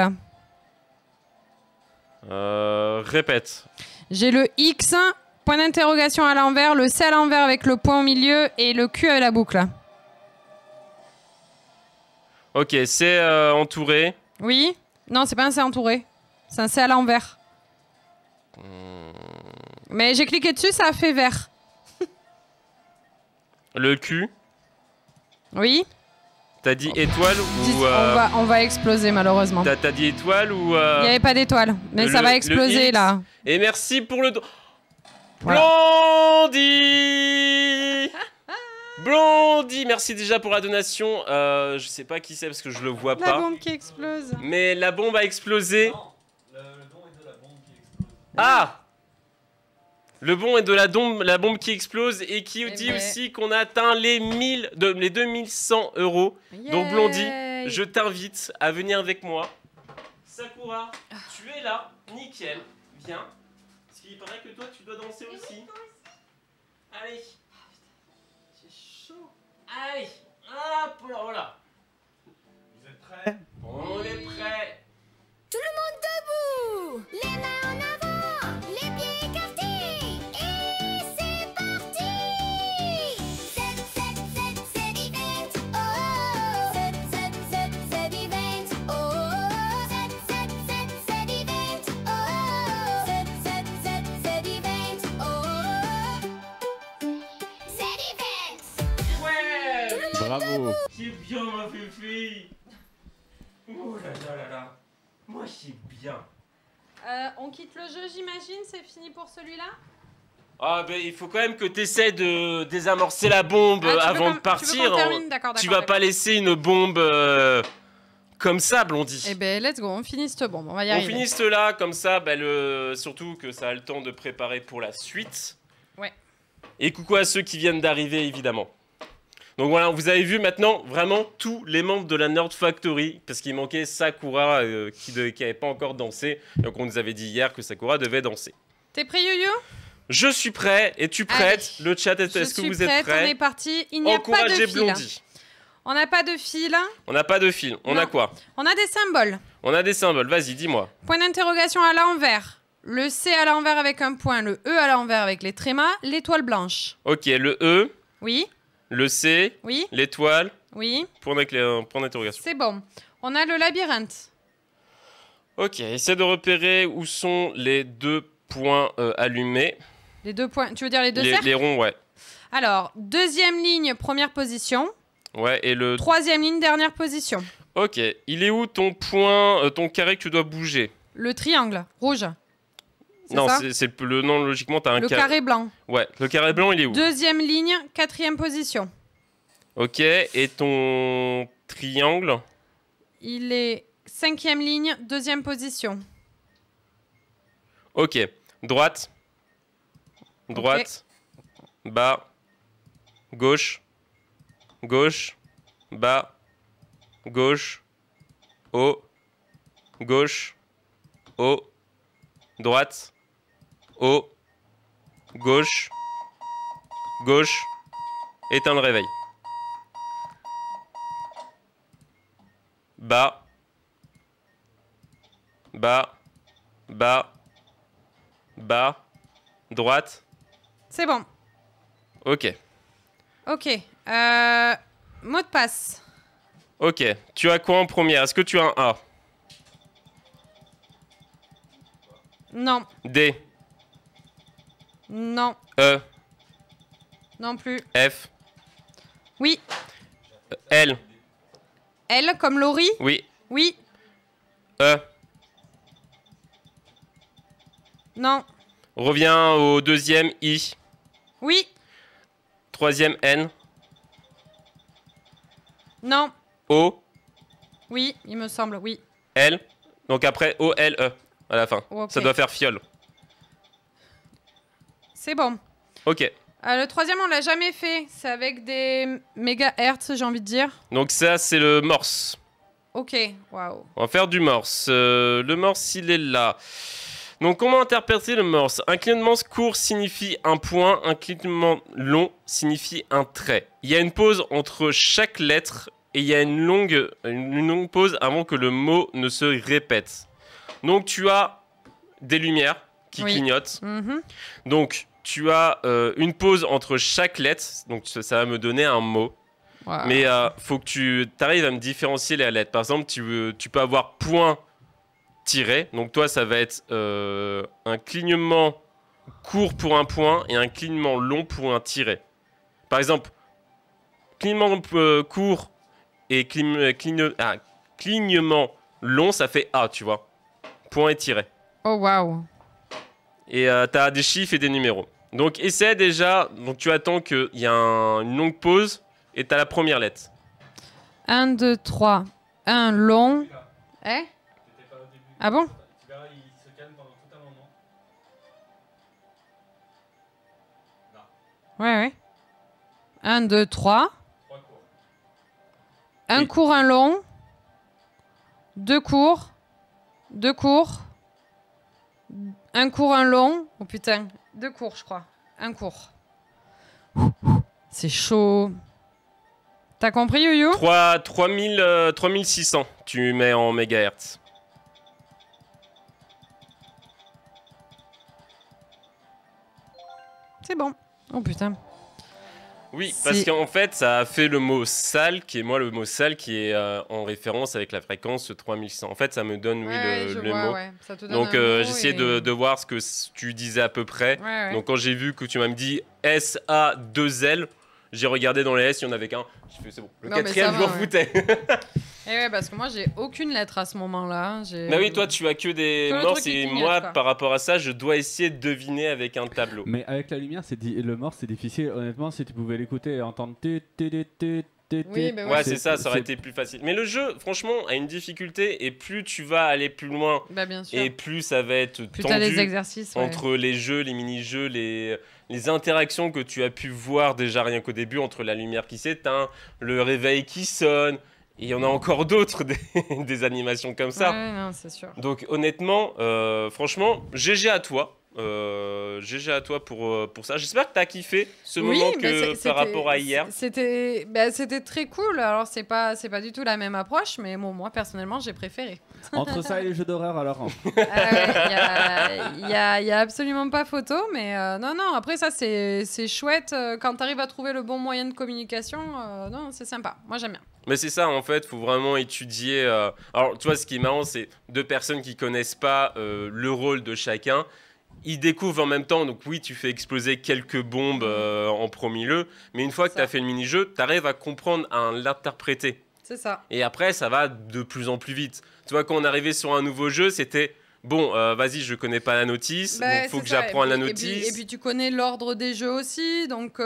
Répète. J'ai le X, point d'interrogation à l'envers. Le C à l'envers avec le point au milieu. Et le Q avec la boucle. Ok, c'est entouré. Oui. Non, c'est pas un C entouré. C'est un C à l'envers. Mais j'ai cliqué dessus, ça a fait vert. Le Q. Oui. T'as dit étoile ou... On va exploser malheureusement. T'as dit étoile ou... Il n'y avait pas d'étoile, mais ça le- va le exploser X. là. Et merci pour le... Voilà. Blondie Blondie, merci déjà pour la donation. Je sais pas qui c'est parce que je le vois La pas. bombe qui explose. Mais la bombe a explosé. Non, le don est de la bombe qui explose. Ah! Le bon est de la bombe qui explose et qui dit ben. aussi qu'on a atteint les 2100 euros. Donc Blondie, je t'invite à venir avec moi. Sakura, tu es là, nickel, viens. Parce qu'il paraît que toi tu dois danser aussi. Allez. C'est chaud. Allez, hop là, voilà. Vous êtes prêts? On est prêts. Tout le monde debout, les mains en avant, les pieds écartés, et c'est parti. 7, 7, 7, c'est event, oh. 7, 7, 7, c'est event, oh. 7, 7, 7, c'est event, oh. 7, 7, 7, c'est event, oh. C'est event. Ouais. Bravo. C'est bien ma fifi. Oh là là là là. Moi c'est bien. On quitte le jeu, j'imagine. C'est fini pour celui-là. Ah ben il faut quand même que tu essaies de désamorcer la bombe avant de partir. Tu veux qu'on termine? D'accord, Tu d'accord, vas pas d'accord. laisser une bombe comme ça, Blondie. Eh ben, let's go. On finit cette bombe. On va y On arriver. finit cela comme ça, surtout que ça a le temps de préparer pour la suite. Ouais. Et coucou à ceux qui viennent d'arriver évidemment. Donc voilà, vous avez vu maintenant vraiment tous les membres de la Nerd Factory, parce qu'il manquait Sakura qui n'avait pas encore dansé. Donc on nous avait dit hier que Sakura devait danser. T'es prêt, Yo-Yo? Je suis prêt, es-tu prête? Allez. Le chat, Je est-ce que suis vous êtes prête, on prêts? est parti. Il n'y a pas de Encouragez fil. Blondie. On n'a pas de fil. On n'a pas de fil, on a Non. quoi? On a des symboles. On a des symboles, vas-y, dis-moi. Point d'interrogation à l'envers. Le C à l'envers avec un point. Le E à l'envers avec les trémas. L'étoile blanche. Ok, le E, Oui, le C, oui, l'étoile, oui. point d'interrogation. C'est bon. On a le labyrinthe. Ok, essaie de repérer où sont les deux points allumés. Les deux points. Tu veux dire les deux Les, cercles? les ronds, ouais. Alors, deuxième ligne, première position. Ouais, et le... Troisième ligne, dernière position. Ok, il est où ton point, ton carré que tu dois bouger? Le triangle, rouge. C'est Non, ça c'est le... Non, logiquement, t'as un Le carré blanc. Ouais, le carré blanc, il est où? Deuxième ligne, quatrième position. Ok, et ton triangle? Il est cinquième ligne, deuxième position. Ok, droite, droite, bas, gauche, gauche, bas, gauche, haut, gauche, haut, droite, haut, gauche, gauche, éteins le réveil. Bas, bas, bas, bas, droite. C'est bon. Ok. Ok. Mot de passe. Ok. Tu as quoi en première? Est-ce que tu as un A? Non. D, Non. E, Non plus. F, Oui. L, L comme Laurie. oui, Oui. E. Non. Reviens au deuxième I. Oui. Troisième N, Non. O, Oui, il me semble, oui. L. Donc après O, L, E à la fin. Ok. Ça doit faire fiole. C'est bon. Ok. Le troisième, on l'a jamais fait. C'est avec des mégahertz, j'ai envie de dire. Donc ça, c'est le morse. Ok. Waouh. On va faire du morse. Le morse, il est là. Donc, comment interpréter le morse? Un clignement court signifie un point, un clignement long signifie un trait. Il y a une pause entre chaque lettre et il y a une longue pause avant que le mot ne se répète. Donc, tu as des lumières qui Oui. clignotent. Mhm. Donc, tu as une pause entre chaque lettre. Donc, ça va me donner un mot. Waouh. Mais faut que tu arrives à me différencier les lettres. Par exemple, tu peux avoir point tiré. Donc toi, ça va être un clignement court pour un point et un clignement long pour un tiré. Par exemple, clignement court et clignement long, ça fait A, tu vois. Point et tiré. Oh waouh. Et tu as des chiffres et des numéros. Donc essaie déjà, donc tu attends qu'il y a une longue pause et t'as la première lettre. 1, 2, 3. Un long. Eh? T'étais pas au début. Ah bon? Tu verras, il se calme pendant tout un moment. Ouais, ouais. 1, 2, 3. 3 cours. Un Oui. court, un long. 2 courts. 2 courts. Un court, un long. Oh putain. 2 courts, je crois. Un court. C'est chaud. T'as compris, Yoyo? 3600, tu mets en mégahertz. C'est bon. Oh putain. Oui, C'est- parce qu'en fait, ça a fait le mot sale, qui est moi le mot sale, qui est en référence avec la fréquence 3600. En fait, ça me donne, oui, Ouais, je le vois, mot. ouais. Ça te donne Donc, un mot j'essayais et- de voir ce que tu disais à peu près. Ouais, ouais. Donc, quand j'ai vu que tu m'as dit SA2L, j'ai regardé dans les S, il n'y en avait qu'un. Je fais, c'est bon. Le Non, mais quatrième, ça je m'en va, ouais. foutais. Eh ouais, parce que moi, j'ai aucune lettre à ce moment-là. J'ai- Bah oui, toi, tu as que des Que le morses truc qui et clignote, moi, quoi. par rapport à ça, je dois essayer de deviner avec un tableau. Mais avec la lumière, le morse, c'est difficile. Honnêtement, si tu pouvais l'écouter et entendre. Oui, bah Ouais, c'est ça, ça aurait c'est- été plus facile. Mais le jeu, franchement, a une difficulté et plus tu vas aller plus loin Bah bien sûr. et plus ça va être Plus t'as les tendu exercices, ouais. entre les jeux, les mini-jeux, les interactions que tu as pu voir déjà rien qu'au début, entre la lumière qui s'éteint, le réveil qui sonne, et il y en a encore d'autres, des animations comme ça. Ouais, non, c'est sûr. Donc honnêtement, franchement, GG à toi. GG à toi pour ça. J'espère que tu as kiffé ce Oui, moment mais que c'était- par rapport à hier. C'était très cool. Alors, c'est pas du tout la même approche, mais bon, moi, personnellement, j'ai préféré. Entre ça et les jeux d'horreur, alors. Il y a absolument pas photo, mais non, non, après, ça, c'est chouette. Quand tu arrives à trouver le bon moyen de communication, non, c'est sympa. Moi, j'aime bien. Mais c'est ça, en fait, faut vraiment étudier. Alors, tu vois, ce qui est marrant, c'est deux personnes qui connaissent pas le rôle de chacun. Ils découvrent en même temps, donc oui, tu fais exploser quelques bombes en premier lieu, mais une fois que Ça. tu as fait le mini-jeu, tu arrives à comprendre, à l'interpréter. C'est ça. Et après, ça va de plus en plus vite. Tu vois, quand on arrivait sur un nouveau jeu, c'était bon, vas-y, je connais pas la notice, Bah, donc faut c'est que ça. j'apprends la Et puis- notice. Et puis, tu connais l'ordre des jeux aussi. Donc,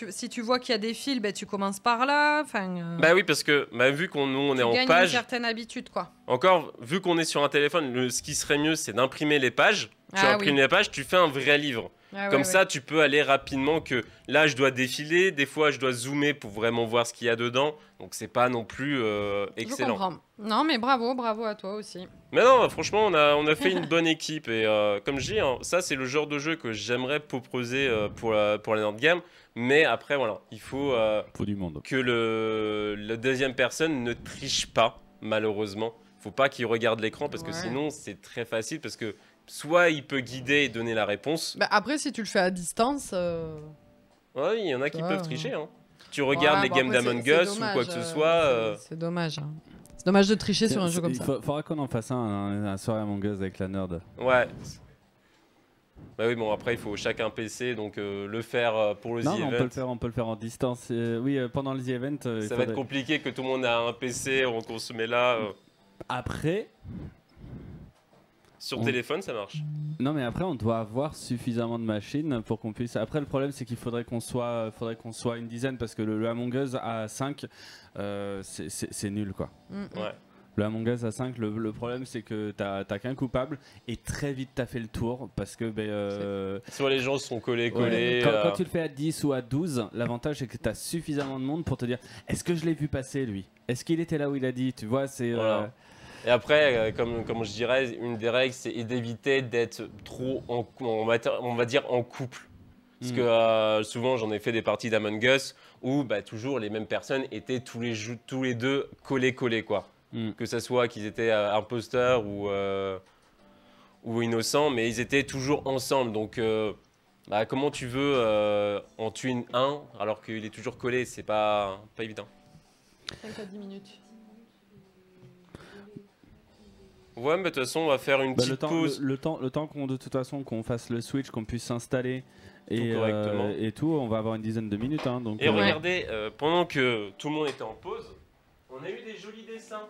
si tu vois qu'il y a des fils, ben, tu commences par là. Enfin, Bah oui, parce que vu qu'on nous, on est tu en gagnes une page, certaine habitude, quoi. encore, vu qu'on est sur un téléphone, ce qui serait mieux, c'est d'imprimer les pages. Tu Ah imprimes oui. les pages, tu fais un vrai livre. Ah, Comme ouais, ça, tu peux aller rapidement que là, je dois défiler, des fois, je dois zoomer pour vraiment voir ce qu'il y a dedans. Donc, c'est pas non plus Je excellent. comprends. Non, mais bravo à toi aussi. Mais non, franchement, on a fait une bonne équipe. Et comme je dis, hein, ça, c'est le genre de jeu que j'aimerais proposer pour la Nerd Game. Mais après, voilà, il faut Faut du monde. que la deuxième personne ne triche pas, malheureusement. Faut pas qu'il regarde l'écran parce que Ouais. sinon, c'est très facile. Parce que soit il peut guider et donner la réponse. Bah, après, si tu le fais à distance. Ouais, il y en a qui Ouais, peuvent ouais. tricher. Hein. Tu regardes Ouais, les bon, games après, d'Among c'est Us ou dommage, quoi que ce soit. C'est dommage. Hein. C'est dommage de tricher sur un jeu comme Il ça. faudra qu'on en fasse un soirée Among Us avec la nerd. Ouais. Bah oui, bon, après, il faut chacun PC, donc le faire pour le Non, The mais Event. on peut le faire en distance. Oui, pendant le The Event. Ça va être compliqué que tout le monde a un PC, on se met là. Après, Sur On- téléphone, ça marche. non, mais après, on doit avoir suffisamment de machines pour qu'on puisse. Après, le problème, c'est qu'il faudrait qu'on soit une dizaine parce que le Among Us à 5, c'est nul, quoi. Ouais. Le Among Us à 5, le problème, c'est que t'as qu'un coupable et très vite t'as fait le tour parce que. Soit les gens sont collés. Quand tu le fais à 10 ou à 12, l'avantage c'est que tu as suffisamment de monde pour te dire est-ce que je l'ai vu passer lui? Est-ce qu'il était là où il a dit? Tu vois, c'est. Voilà. Et après, comme je dirais, une des règles, c'est d'éviter d'être trop, on va dire, en couple. Parce que souvent, j'en ai fait des parties d'Among Us où toujours les mêmes personnes étaient tous les deux collés, quoi. Que ça soit qu'ils étaient imposteurs ou innocents, mais ils étaient toujours ensemble. Donc, comment tu veux en tuer un alors qu'il est toujours collé? C'est pas évident. 5 à 10 minutes. Ouais, mais de toute façon, on va faire une petite pause. le temps qu'on de toute façon qu'on fasse le switch, qu'on puisse s'installer et, correctement. et tout, on va avoir une dizaine de minutes. Hein, donc, Et regardez, pendant que tout le monde était en pause, on a eu des jolis dessins.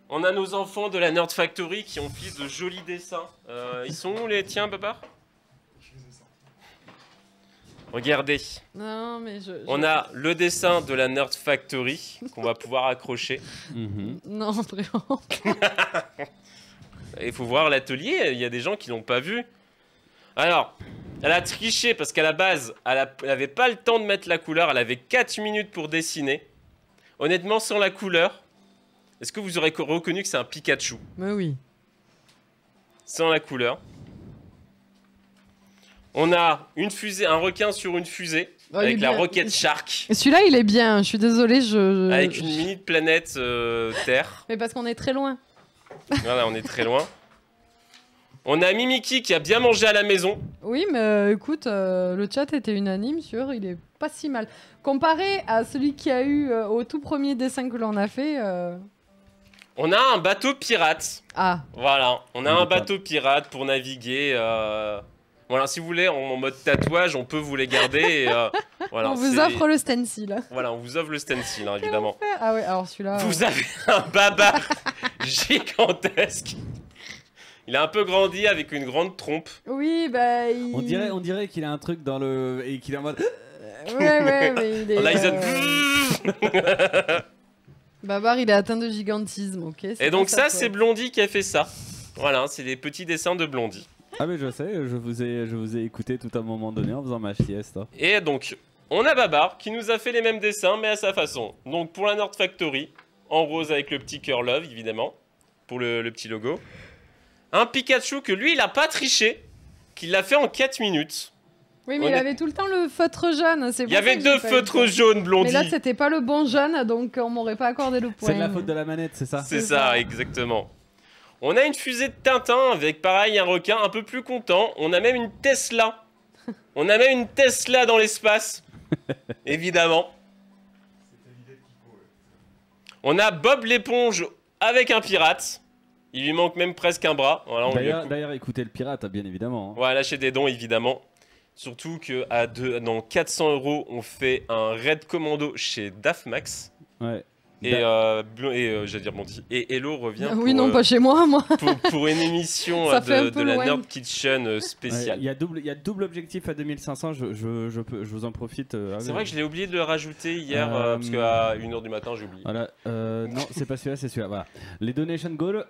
On a nos enfants de la Nerd Factory qui ont fait de jolis dessins. Ils sont où les tiens, Babar? Je les ai sortis. Regardez. Non, mais On a le dessin de la Nerd Factory qu'on va pouvoir accrocher. Mhm. Non, vraiment. Il faut voir l'atelier, il y a des gens qui l'ont pas vu. Alors, elle a triché parce qu'à la base, elle avait pas le temps de mettre la couleur, elle avait 4 minutes pour dessiner. Honnêtement, sans la couleur, est-ce que vous aurez reconnu que c'est un Pikachu? Mais oui. Sans la couleur. On a une fusée, un requin sur une fusée, Oh, il avec est la bien. Rocket Shark, Celui-là, il est bien. Je suis désolée. avec une mini planète Terre. Mais parce qu'on est très loin. Voilà, on est très loin. On a Mimiki qui a bien mangé à la maison. Oui, mais écoute, le chat était unanime sur il est pas si mal. Comparé à celui qui a eu au tout premier dessin que l'on a fait. On a un bateau pirate. Ah, Voilà, on a un D'accord. bateau pirate pour naviguer. Voilà, si vous voulez, en mode tatouage, on peut vous les garder. Et, voilà, on vous c'est- offre le stencil. Voilà, on vous offre le stencil, hein, évidemment. Ah ouais, alors celui-là. Vous avez un babar gigantesque. Il a un peu grandi avec une grande trompe. Oui, bah. Il... On dirait qu'il a un truc dans le. Et qu'il est en mode. Ouais, mais il est. Là, ils Babar, il est atteint de gigantisme, ok. Et donc ça, pas c'est Blondie qui a fait ça. Voilà, c'est des petits dessins de Blondie. Ah, mais je sais, je vous ai écouté tout à un moment donné en faisant ma sieste. Hein. Et donc, on a Babar qui nous a fait les mêmes dessins, mais à sa façon. Donc pour la Nerd Factory, en rose avec le petit cœur love, évidemment, pour le petit logo. Un Pikachu que lui, il a pas triché, qu'il l'a fait en 4 minutes. Oui, mais il avait tout le temps le feutre jaune. Il y avait 2 feutres jaunes, Blondie. Mais là, c'était pas le bon jaune, donc on m'aurait pas accordé le point. C'est de la faute de la manette, c'est ça? C'est c'est ça, ça. exactement. On a une fusée de Tintin avec pareil un requin un peu plus content. On a même une Tesla. On a même une Tesla dans l'espace. Évidemment. On a Bob l'éponge avec un pirate. Il lui manque même presque un bras. Voilà, on lui a D'ailleurs, écoutez le pirate, bien évidemment. Hein. Ouais, lâcher des dons, évidemment. Surtout que dans 400 €, on fait un raid commando chez Dafmax. Ouais. Et, j'allais dire Blondie. Et Hello revient Oui, non, pas chez moi, moi. pour une émission Ça fait un de peu la loin. Nerd Kitchen Ouais, spéciale. il y a double objectif à 2500, je vous en profite. C'est vrai que je l'ai oublié de le rajouter hier, parce qu'à 1h du matin, j'ai oublié. Voilà, non, c'est pas celui-là, c'est celui-là. Voilà. Les donation goals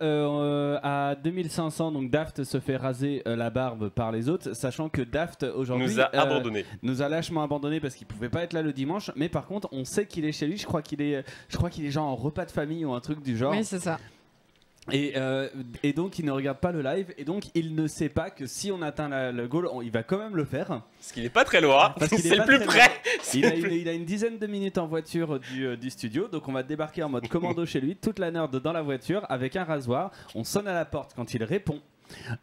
à 2500, donc Daft se fait raser la barbe par les autres, sachant que Daft aujourd'hui Nous a abandonnés. nous a lâchement abandonné parce qu'il pouvait pas être là le dimanche. Mais par contre, on sait qu'il est chez lui. Je crois qu'il est genre en repas de famille ou un truc du genre. Oui, c'est ça. Et donc il ne regarde pas le live et donc il ne sait pas que si on atteint le goal, il va quand même le faire. Parce qu'il est pas très loin, Parce qu'il est c'est le pas plus très près. loin. C'est Il a, le plus- il a une dizaine de minutes en voiture du studio, donc on va débarquer en mode commando chez lui, toute la nerd dans la voiture avec un rasoir. On sonne à la porte quand il répond.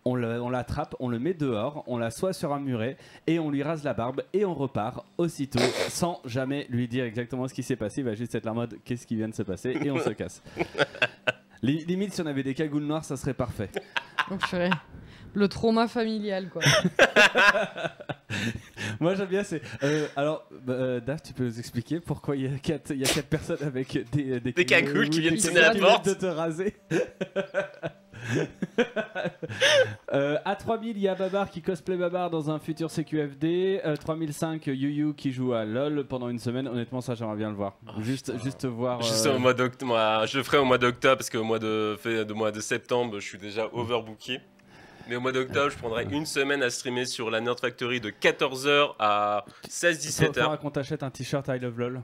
On l'attrape, on le met dehors, on l'assoit sur un muret et on lui rase la barbe et on repart aussitôt sans jamais lui dire exactement ce qui s'est passé. Il va juste être là en mode qu'est-ce qui vient de se passer et on se casse. Limite, si on avait des cagoules noires, ça serait parfait. Oh, purée. Le trauma familial, quoi. Moi j'aime bien, c'est. Alors, Dave, tu peux nous expliquer pourquoi il y a quatre personnes avec des cagoules qui viennent qui sonner à la viennent porte. de te raser. À 3000, il y a Babar qui cosplay Babar dans un futur CQFD. 3005, Yu qui joue à LoL pendant une semaine. Honnêtement, ça j'aimerais bien le voir. Juste voir. Juste au mois d'octobre, moi, je le ferai au mois d'octobre parce qu'au mois de septembre, je suis déjà overbooké. Mais au mois d'octobre, je prendrai une semaine à streamer sur la Nerd Factory de 14h à 16-17h. Faudra qu'on t'achète un t-shirt I Love LoL.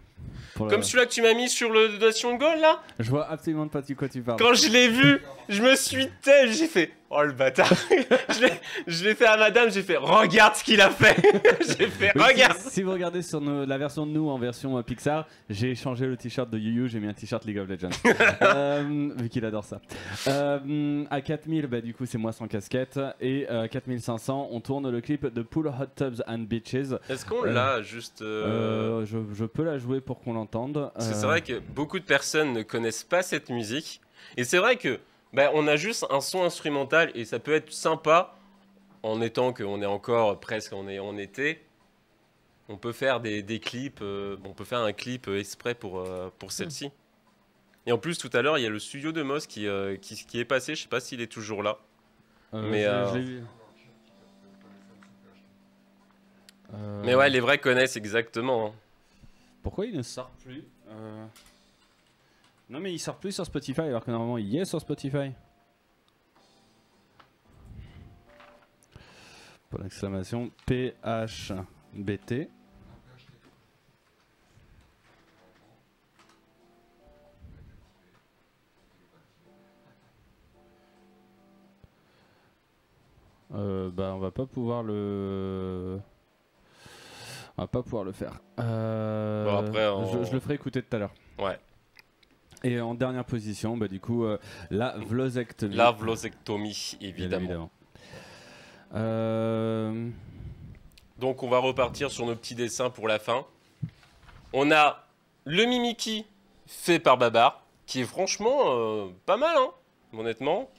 Comme celui-là que tu m'as mis sur le Donation Goal là. Je vois absolument pas de quoi tu parles. Quand je l'ai vu, je me suis tel, j'ai fait oh le bâtard. je l'ai fait à madame, j'ai fait regarde ce qu'il a fait. J'ai fait Oui, regarde. si vous regardez sur la version de nous en version Pixar, j'ai changé le t-shirt de Yu, j'ai mis un t-shirt League of Legends. Vu qu'il adore ça. À 4000, bah, du coup, c'est moi sans casquette. Et 4500, on tourne le clip de Pool Hot Tubs and Beaches. Est-ce qu'on l'a juste Je peux la jouer pour qu'on l'entende. Parce que c'est vrai que beaucoup de personnes ne connaissent pas cette musique. Et c'est vrai que bah, on a juste un son instrumental et ça peut être sympa en étant qu'on est encore presque en été. On peut faire des clips, on peut faire un clip exprès pour celle-ci. Et en plus, tout à l'heure, il y a le studio de Moss qui est passé. Je sais pas s'il est toujours là. Mais, je l'ai vu. Mais ouais, les vrais connaissent exactement. Hein. Pourquoi il ne sort plus Non mais il sort plus sur Spotify alors que normalement il y est sur Spotify. Pour l'exclamation PHBT. Bah on va pas pouvoir le... On va pas pouvoir le faire. Bon, après, je le ferai écouter tout à l'heure. Ouais. Et en dernière position, bah du coup, la vlosectomie. La vlosectomie, évidemment. Donc on va repartir sur nos petits dessins pour la fin. On a le Mimiki fait par Babar, qui est franchement pas mal, hein, honnêtement.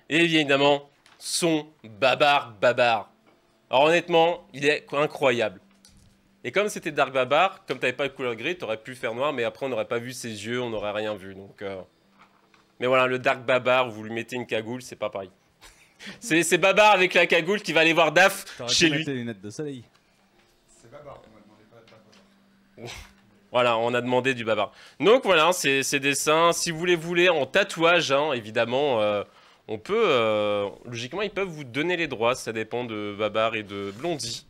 Et évidemment, son Babar. Alors honnêtement, il est incroyable. Et comme c'était Dark Babar, comme t'avais pas de couleur gris, t'aurais pu le faire noir, mais après on n'aurait pas vu ses yeux, on n'aurait rien vu. Donc, mais voilà, le Dark Babar, vous lui mettez une cagoule, c'est pas pareil. C'est Babar avec la cagoule qui va aller voir Daf chez lui. Les lunettes de soleil. C'est Babar, on m'a demandé pas de Babar. Voilà, on a demandé du Babar. Donc voilà, ces dessins, si vous les voulez en tatouage, hein, évidemment, on peut, logiquement, ils peuvent vous donner les droits, ça dépend de Babar et de Blondie.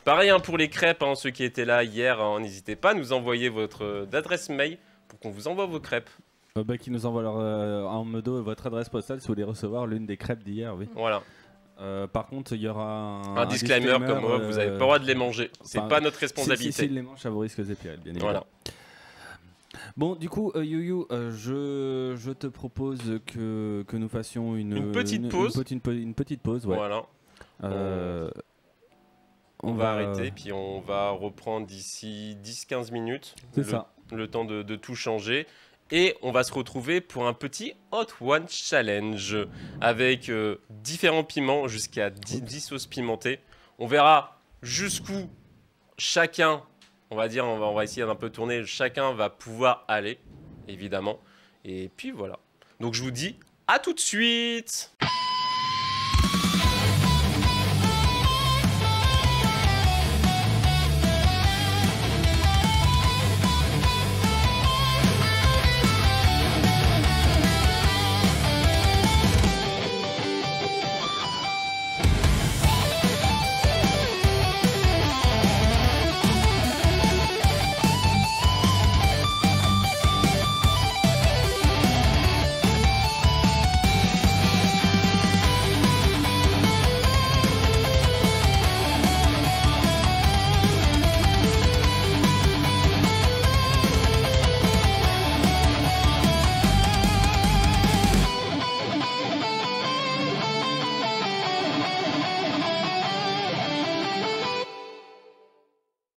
Pareil hein, pour les crêpes, hein, ceux qui étaient là hier, hein, n'hésitez pas à nous envoyer votre adresse mail pour qu'on vous envoie vos crêpes. Bah, qui nous envoie en modo votre adresse postale si vous voulez recevoir l'une des crêpes d'hier, oui. Voilà. Par contre, il y aura un disclaimer comme moi, vous n'avez pas le droit de les manger. C'est pas notre responsabilité. Si les mange à vos risques et périls, bien évidemment. Voilà. Bon, du coup, Youyou, je te propose que nous fassions une petite pause. Une petite pause, ouais. Voilà. On va arrêter, puis on va reprendre d'ici 10-15 minutes. C'est ça. Le temps de tout changer. Et on va se retrouver pour un petit Hot One Challenge avec différents piments jusqu'à 10 sauces pimentées. On verra jusqu'où chacun, on va dire, on va essayer d'un peu tourner, chacun va pouvoir aller, évidemment. Et puis voilà. Donc je vous dis à tout de suite.